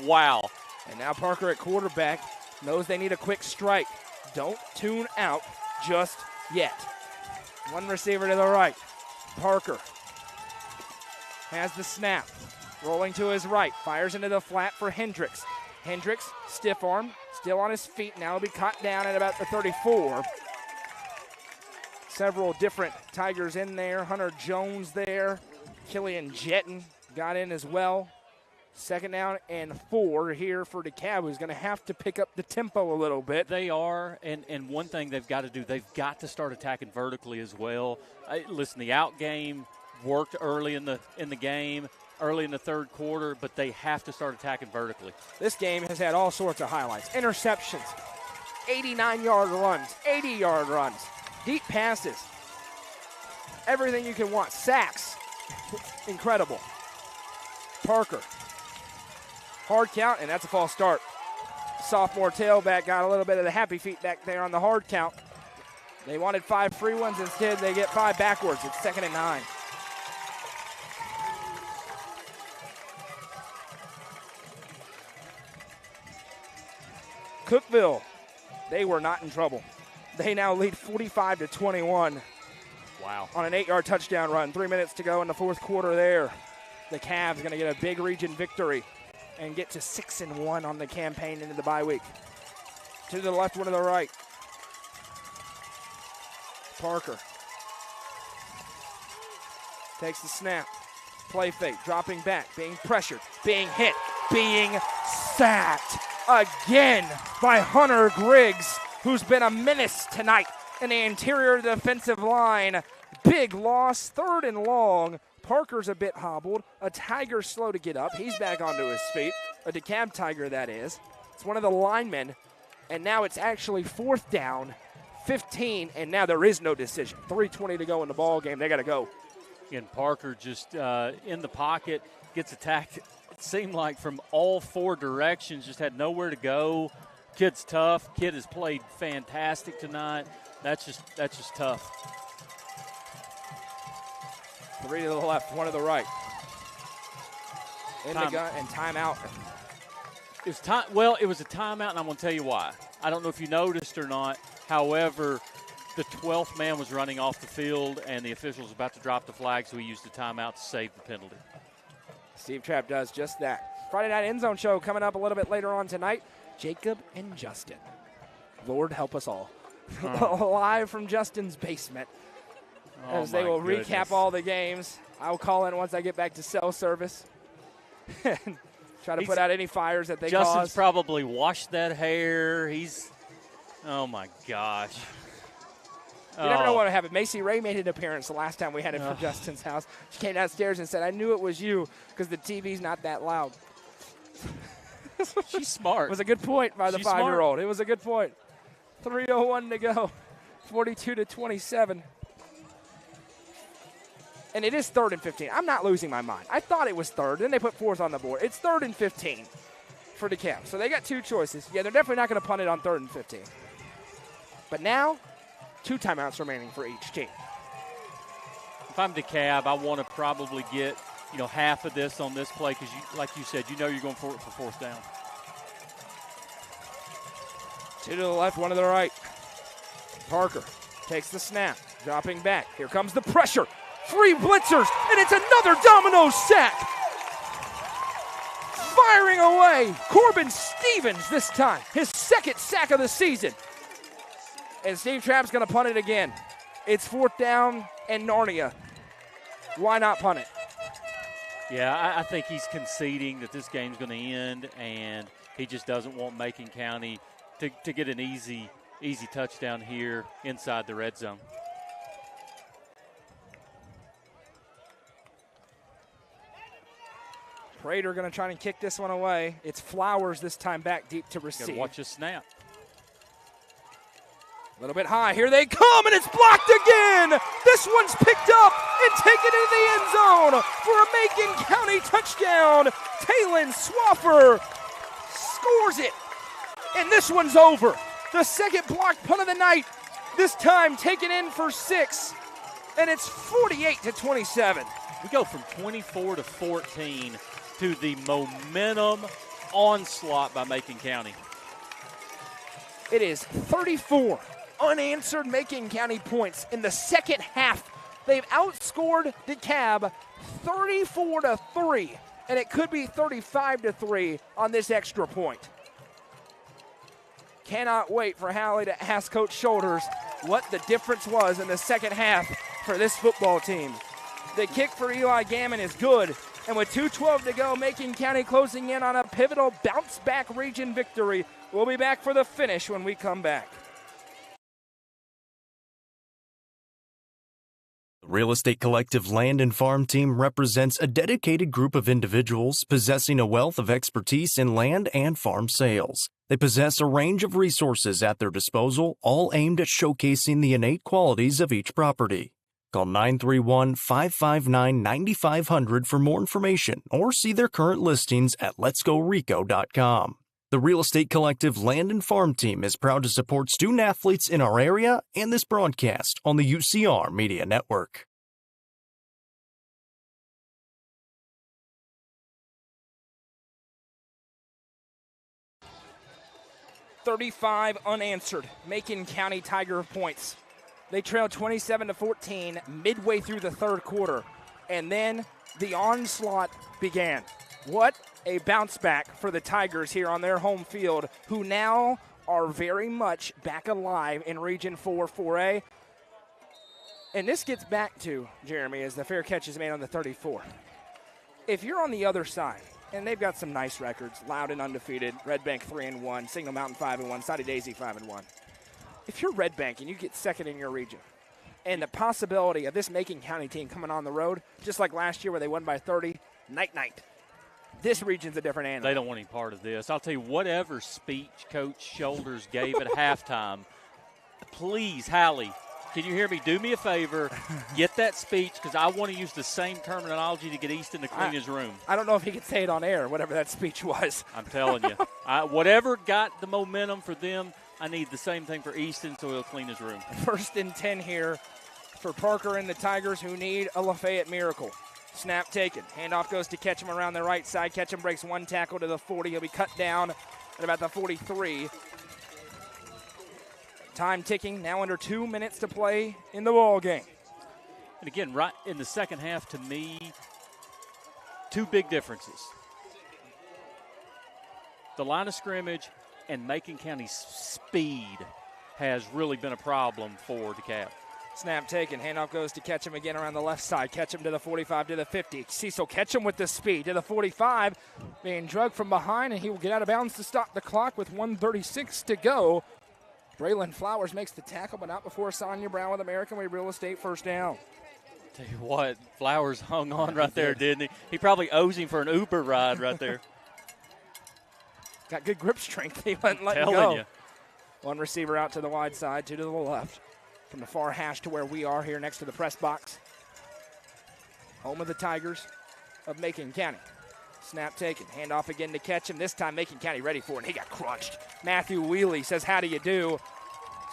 Wow. And now Parker at quarterback knows they need a quick strike. Don't tune out just yet. One receiver to the right. Parker has the snap. Rolling to his right. Fires into the flat for Hendricks. Hendricks, stiff arm, still on his feet. Now he'll be caught down at about the 34. Several different Tigers in there. Hunter Jones there. Killian Jetton got in as well. Second down and 4 here for DeKalb, who's going to have to pick up the tempo a little bit. They are, and one thing they've got to do, they've got to start attacking vertically as well. Listen, the out game worked early in the game, early in the third quarter, but they have to start attacking vertically. This game has had all sorts of highlights. Interceptions, 89-yard runs, 80-yard runs, deep passes, everything you can want. Sacks, incredible. Parker, hard count, and that's a false start. Sophomore tailback got a little bit of the happy feet back there on the hard count. They wanted 5 free ones. Instead, they get 5 backwards. It's 2nd and 9. Cookeville, they were not in trouble. They now lead 45-21. Wow. On an 8-yard touchdown run. 3 minutes to go in the fourth quarter there. The Cavs going to get a big region victory and get to 6-1 on the campaign into the bye week. 2 to the left, 1 to the right. Parker takes the snap. Play fake, dropping back, being pressured, being hit, being sacked again by Hunter Griggs, who's been a menace tonight in the interior defensive line. Big loss, 3rd and long. Parker's a bit hobbled. A Tiger slow to get up. He's back onto his feet. A DeKalb Tiger, that is. It's one of the linemen. And now it's actually 4th down, 15, and now there is no decision. 3:20 to go in the ball game. They got to go. And Parker just in the pocket, gets attacked, it seemed like from all 4 directions, just had nowhere to go. Kid's tough. Kid has played fantastic tonight. That's just tough. 3 to the left, 1 to the right. In the gun and timeout. It was a timeout, and I'm going to tell you why. I don't know if you noticed or not. However, the 12th man was running off the field, and the official was about to drop the flag, so he used the timeout to save the penalty. Steve Trapp does just that. Friday Night End Zone show coming up a little bit later on tonight. Jacob and Justin. Lord help us all. Live from Justin's basement. As they will recap all the games. I'll call in once I get back to cell service. And try to put out any fires that they Justin's cause. Probably washed that hair. Oh, my gosh. You never know what would happen. Macy Ray made an appearance the last time we had it for Justin's house. She came downstairs and said, I knew it was you because the TV's not that loud. She's smart. It was a good point by the 5-year-old. It was a good point. 3:01 to go, 42-27. And it is 3rd and 15. I'm not losing my mind. I thought it was 3rd. Then they put 4th on the board. It's 3rd and 15 for DeKalb. So they got 2 choices. Yeah, they're definitely not going to punt it on 3rd and 15. But now, 2 timeouts remaining for each team. If I'm DeKalb, I want to probably get half of this on this play because, like you said, you're going for it for 4th down. 2 to the left, 1 to the right. Parker takes the snap, dropping back. Here comes the pressure. 3 blitzers, and it's another domino sack. Firing away, Corbin Stevens this time. His 2nd sack of the season. And Steve Trapp's going to punt it again. It's 4th down and Narnia. Why not punt it? Yeah, I think he's conceding that this game's going to end, and he just doesn't want Macon County to get an easy touchdown here inside the red zone. Prater going to try and kick this one away. It's Flowers this time back deep to receive. Gotta watch his snap. A little bit high. Here they come, and it's blocked again. This one's picked up and taken into the end zone for a Macon County touchdown. Taylon Swaffer scores it, and this one's over. The 2nd blocked punt of the night, this time taken in for 6, and it's 48-27. We go from 24-14 to the momentum onslaught by Macon County. It is 34 unanswered Macon County points in the 2nd half. They've outscored DeKalb 34-3, and it could be 35-3 on this extra point. Cannot wait for Hallie to ask Coach Shoulders what the difference was in the 2nd half for this football team. The kick for Eli Gammon is good, and with 2:12 to go, Macon County closing in on a pivotal bounce-back region victory. We'll be back for the finish when we come back. The Real Estate Collective Land and Farm Team represents a dedicated group of individuals possessing a wealth of expertise in land and farm sales. They possess a range of resources at their disposal, all aimed at showcasing the innate qualities of each property. Call 931-559-9500 for more information or see their current listings at letsgorico.com. The Real Estate Collective Land and Farm Team is proud to support student athletes in our area and this broadcast on the UCR Media Network. $35 unanswered Macon County Tiger points. They trailed 27-14 midway through the 3rd quarter, and then the onslaught began. What a bounce back for the Tigers here on their home field, who now are very much back alive in Region 4 4A. And this gets back to, Jeremy, as the fair catch is made on the 34. If you're on the other side, and they've got some nice records, Loudon undefeated, Red Bank 3-1, Signal Mountain 5-1, Soddy Daisy 5-1. If you're Red Bank and you get 2nd in your region, and the possibility of this Macon County team coming on the road, just like last year where they won by 30, night. This region's a different animal. They don't want any part of this. I'll tell you, whatever speech Coach Shoulders gave at halftime, please, Hallie, can you hear me? Do me a favor. Get that speech, because I want to use the same terminology to get Easton to clean his room. I don't know if he could say it on air, whatever that speech was. I'm telling you. Whatever got the momentum for them, I need the same thing for Easton so he'll clean his room. 1st and 10 here for Parker and the Tigers, who need a Lafayette miracle. Snap taken. Handoff goes to Ketchum around the right side. Ketchum breaks 1 tackle to the 40. He'll be cut down at about the 43. Time ticking. Now under 2 minutes to play in the ball game. And again, right in the 2nd half, to me, 2 big differences. The line of scrimmage and Macon County's speed has really been a problem for DeKalb. Snap taken. Handoff goes to Ketchum again around the left side. Ketchum to the 45, to the 50. Cecil Ketchum with the speed to the 45. Being drugged from behind, and he will get out of bounds to stop the clock with 1:36 to go. Braylon Flowers makes the tackle, but not before Sonia Brown with American Way Real Estate first down. Tell you what, Flowers hung on right there, didn't he? He probably owes him for an Uber ride right there. Got good grip strength. He wasn't letting go. You. One receiver out to the wide side, two to the left. From the far hash to where we are here next to the press box. Home of the Tigers of Macon County. Snap taken. Handoff again to catch him. This time Macon County ready for it, and he got crunched. Matthew Wheely says, how do you do?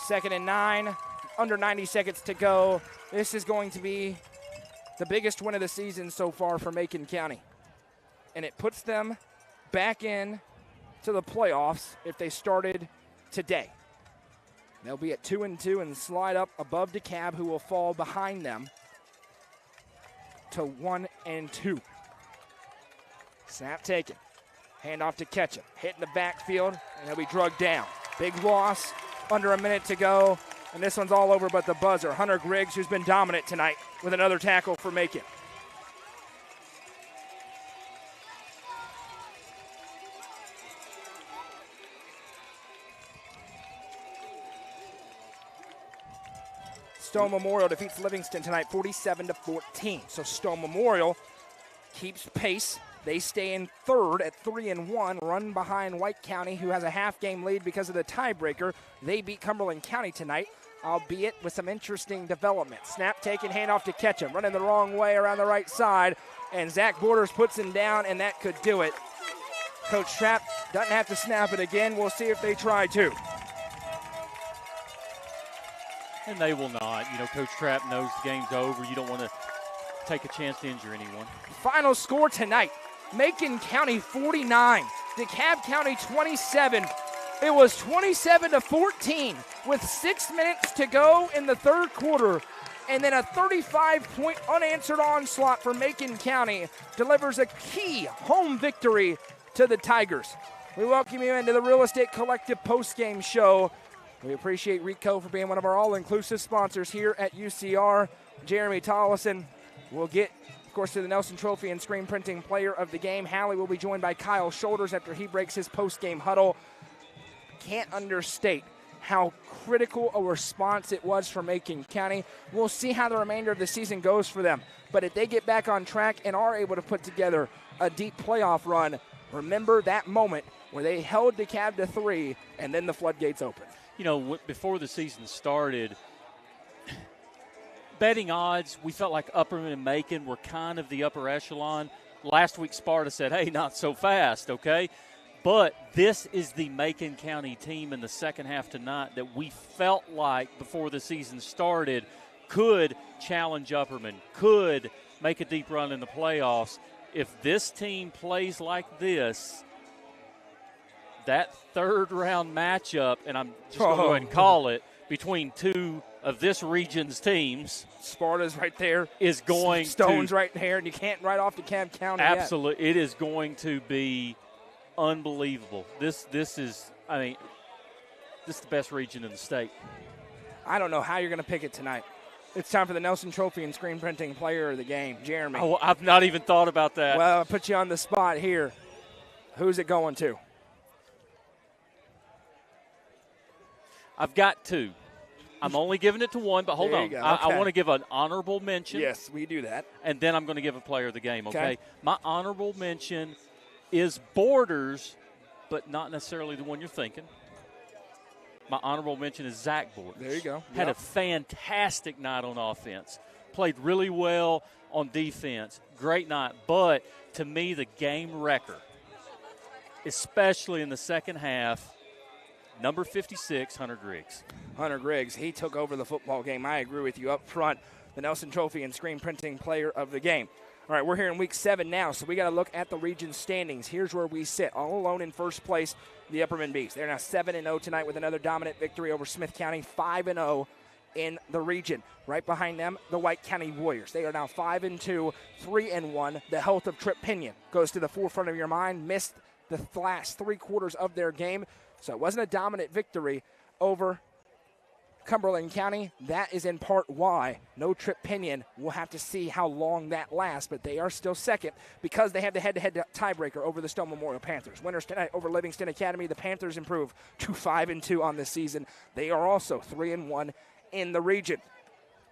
2nd and 9. Under 90 seconds to go. This is going to be the biggest win of the season so far for Macon County. And it puts them back in to the playoffs if they started today. They'll be at 2-2 and slide up above DeKalb, who will fall behind them to 1-2. Snap taken. Handoff to Ketchum. Hit in the backfield, and he'll be drugged down. Big loss, under a minute to go, and this one's all over but the buzzer. Hunter Griggs, who's been dominant tonight, with another tackle for Macon. Stone Memorial defeats Livingston tonight 47-14. So Stone Memorial keeps pace. They stay in third at 3-1, run behind White County, who has a half-game lead because of the tiebreaker. They beat Cumberland County tonight, albeit with some interesting development. Snap taken, handoff to Ketchum, running the wrong way around the right side, and Zach Borders puts him down, and that could do it. Coach Trapp doesn't have to snap it again. We'll see if they try to. And they will not. You know, Coach Trapp knows the game's over. You don't want to take a chance to injure anyone. Final score tonight, Macon County 49, DeKalb County 27. It was 27-14 with 6 minutes to go in the third quarter. And then a 35-point unanswered onslaught for Macon County delivers a key home victory to the Tigers. We welcome you into the Real Estate Collective postgame show. We appreciate Rico for being one of our all-inclusive sponsors here at UCR. Jeremy Tollison will get, of course, to the Nelson Trophy and Screen Printing Player of the Game. Hallie will be joined by Kyle Shoulders after he breaks his post-game huddle. Can't understate how critical a response it was for Macon County. We'll see how the remainder of the season goes for them. But if they get back on track and are able to put together a deep playoff run, remember that moment where they held DeKalb to 3 and then the floodgates opened. You know, before the season started, betting odds, we felt like Upperman and Macon were kind of the upper echelon. Last week, Sparta said, hey, not so fast, okay? But this is the Macon County team in the second half tonight that we felt like before the season started could challenge Upperman, could make a deep run in the playoffs. If this team plays like this, that third-round matchup, and I'm just going to go ahead and call it, between two of this region's teams. Sparta's right there. Is going Stone's right there, and you can't write off DeKalb County absolutely. Yet. It is going to be unbelievable. This is, I mean, this is the best region in the state. I don't know how you're going to pick it tonight. It's time for the Nelson Trophy and Screen Printing Player of the Game. Jeremy. Oh, I've not even thought about that. Well, I'll put you on the spot here. Who's it going to? I've got two. I'm only giving it to one, but hold on. Okay. I want to give an honorable mention. Yes, we do that. And then I'm going to give a player of the game, okay? My honorable mention is Borders, but not necessarily the one you're thinking. My honorable mention is Zach Borders. There you go. Had a fantastic night on offense. Played really well on defense. Great night. But to me, the game wrecker, especially in the second half, number 56, Hunter Griggs. Hunter Griggs, he took over the football game. I agree with you up front. The Nelson Trophy and Screen Printing Player of the Game. All right, we're here in Week 7 now, so we got to look at the region standings. Here's where we sit. All alone in first place, the Upperman Bees. They're now 7-0 tonight with another dominant victory over Smith County, 5-0 in the region. Right behind them, the White County Warriors. They are now 5-2, 3-1. The health of Trip Pinion goes to the forefront of your mind. Missed the last 3 quarters of their game. So it wasn't a dominant victory over Cumberland County, that is in part why no Trip Pinion. We'll have to see how long that lasts, but they are still second because they have the head-to-head tiebreaker over the Stone Memorial Panthers. Winners tonight over Livingston Academy. The Panthers improve to 5-2 on the season. They are also 3-1 in the region.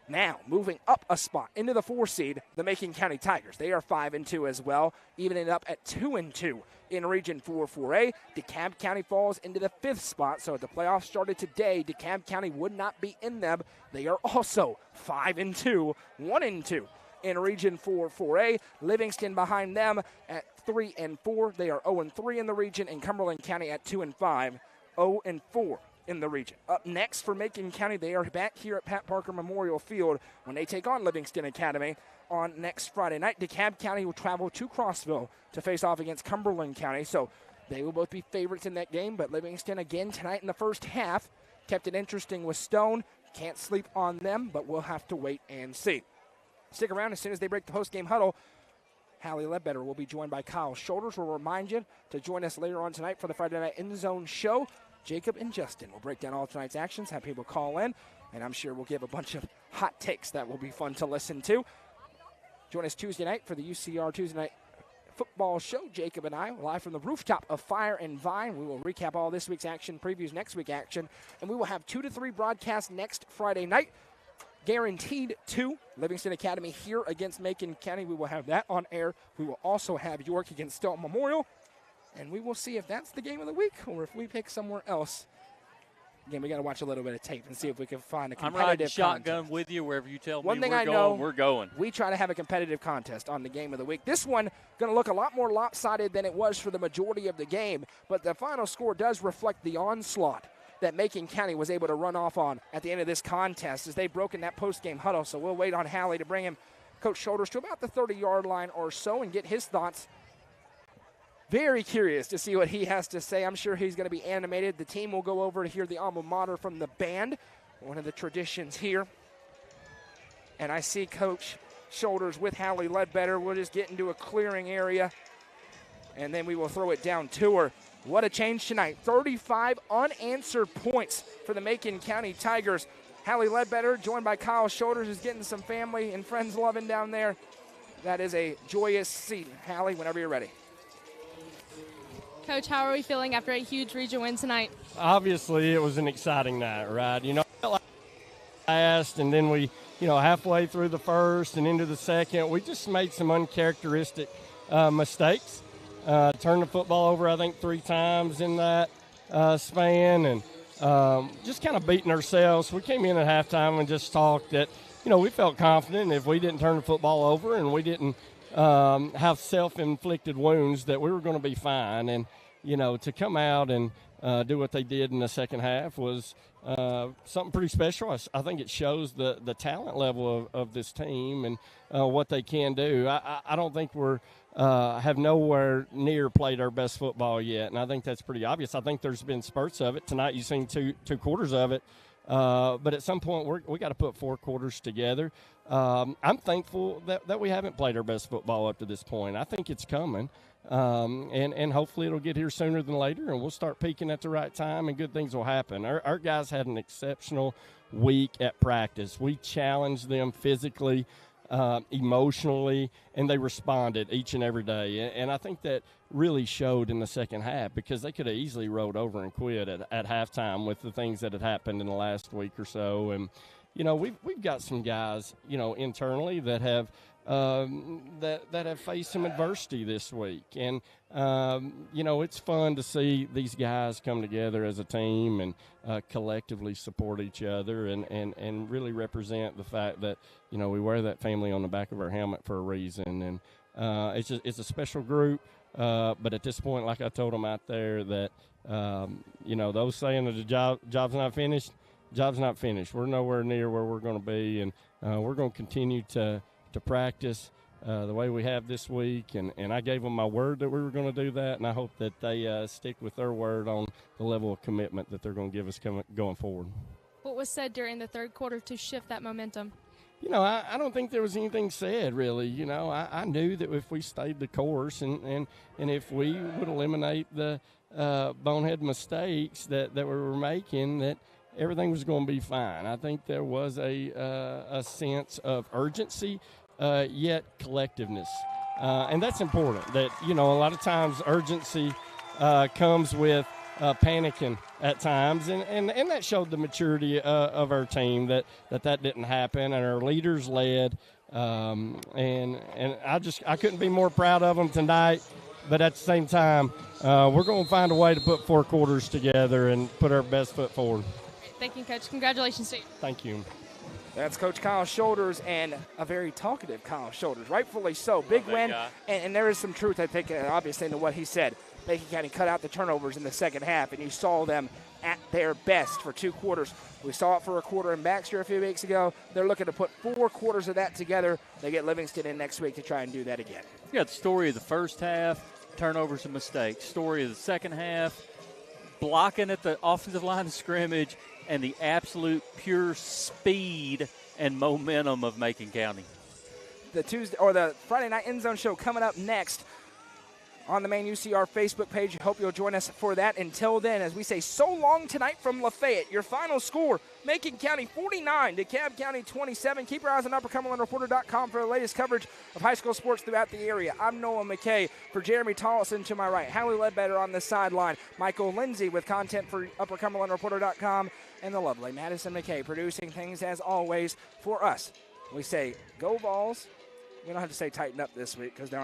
Now, moving up a spot into the 4 seed, the Macon County Tigers. They are 5-2 as well, evening up at 2-2 in Region 4-4A. DeKalb County falls into the 5th spot, so if the playoffs started today, DeKalb County would not be in them. They are also 5-2, 1-2 in Region 4-4A. Livingston behind them at 3-4. They are 0-3 in the region, and Cumberland County at 2-5, 0-4. in the region. Up next for Macon County, they are back here at Pat Parker Memorial Field when they take on Livingston Academy on next Friday night. DeKalb County will travel to Crossville to face off against Cumberland County, so they will both be favorites in that game, but Livingston again tonight in the first half kept it interesting with Stone. Can't sleep on them, but we'll have to wait and see. Stick around. As soon as they break the post-game huddle, Hallie Ledbetter will be joined by Kyle Shoulders. We'll remind you to join us later on tonight for the Friday Night End Zone show. Jacob and Justin will break down all tonight's actions, have people call in, and I'm sure we'll give a bunch of hot takes that will be fun to listen to. Join us Tuesday night for the UCR Tuesday Night Football Show. Jacob and I, live from the rooftop of Fire and Vine. We will recap all this week's action, previews next week's action, and we will have 2 to 3 broadcasts next Friday night. Guaranteed 2. Livingston Academy here against Macon County. We will have that on air. We will also have York against Stone Memorial. And we will see if that's the game of the week or if we pick somewhere else. Again, we got to watch a little bit of tape and see if we can find a competitive I'm riding shotgun contest. with you wherever you tell One me thing we're I going, know, we're going. We try to have a competitive contest on the game of the week. This one going to look a lot more lopsided than it was for the majority of the game, but the final score does reflect the onslaught that Macon County was able to run off on at the end of this contest as they broke in that post-game huddle. So we'll wait on Hallie to bring him, Coach Shoulders, to about the 30-yard line or so and get his thoughts. Very curious to see what he has to say. I'm sure he's going to be animated. The team will go over to hear the alma mater from the band, one of the traditions here. And I see Coach Shoulders with Hallie Ledbetter. We'll just get into a clearing area, and then we will throw it down to her. What a change tonight. 35 unanswered points for the Macon County Tigers. Hallie Ledbetter, joined by Kyle Shoulders, is getting some family and friends loving down there. That is a joyous scene. Hallie, whenever you're ready. Coach, how are we feeling after a huge region win tonight? Obviously, it was an exciting night, right? You know, last, and then we, halfway through the first and into the second, we just made some uncharacteristic mistakes. Turned the football over, I think, 3 times in that span, and just kind of beating ourselves. We came in at halftime and just talked that, we felt confident if we didn't turn the football over and we didn't have self-inflicted wounds that we were going to be fine. And, to come out and do what they did in the second half was something pretty special. I think it shows the talent level of this team and what they can do. I don't think we're have nowhere near played our best football yet, and I think that's pretty obvious. I think there's been spurts of it. Tonight you've seen two quarters of it. But at some point, we got to put 4 quarters together. I'm thankful that we haven't played our best football up to this point. I think it's coming, and hopefully it'll get here sooner than later, and we'll start peaking at the right time, and good things will happen. Our guys had an exceptional week at practice. We challenged them physically, emotionally, and they responded each and every day. And I think that really showed in the second half because they could have easily rolled over and quit at halftime with the things that had happened in the last week or so. And, we've got some guys, internally that have that have faced some adversity this week. And, it's fun to see these guys come together as a team and collectively support each other and really represent the fact that, we wear that family on the back of our helmet for a reason. And it's a special group. But at this point, like I told them out there, that, those saying that the job's not finished, job's not finished. We're nowhere near where we're going to be, and we're going to continue to practice the way we have this week. And I gave them my word that we were going to do that, and I hope that they stick with their word on the level of commitment that they're going to give us going forward. What was said during the third quarter to shift that momentum? I don't think there was anything said, really. I knew that if we stayed the course and if we would eliminate the bonehead mistakes that we were making, that everything was going to be fine. I think there was a sense of urgency, yet collectiveness. And that's important, that, a lot of times urgency comes with panicking at times, and that showed the maturity of our team, that didn't happen, and our leaders led, and I couldn't be more proud of them tonight. But at the same time, we're going to find a way to put 4 quarters together and put our best foot forward. Thank you, Coach. Congratulations to you. Thank you. That's Coach Kyle Shoulders, and a very talkative Kyle Shoulders, rightfully so. Big win, and there is some truth, I think, obviously, into what he said. Macon County cut out the turnovers in the second half, and you saw them at their best for 2 quarters. We saw it for a quarter in Baxter a few weeks ago. They're looking to put 4 quarters of that together. They get Livingston in next week to try and do that again. You got the story of the first half, turnovers and mistakes. Story of the second half, blocking at the offensive line of scrimmage, and the absolute pure speed and momentum of Macon County. The Friday night end zone show coming up next on the main UCR Facebook page. Hope you'll join us for that. Until then, as we say so long tonight from Lafayette, your final score, Macon County 49, DeKalb County 27. Keep your eyes on UpperCumberlandReporter.com for the latest coverage of high school sports throughout the area. I'm Noah McKay. For Jeremy Tollison to my right, Howie Ledbetter on the sideline, Michael Lindsay with content for UpperCumberlandReporter.com, and the lovely Madison McKay producing things as always for us. We say, go Vols. We don't have to say tighten up this week because they're on a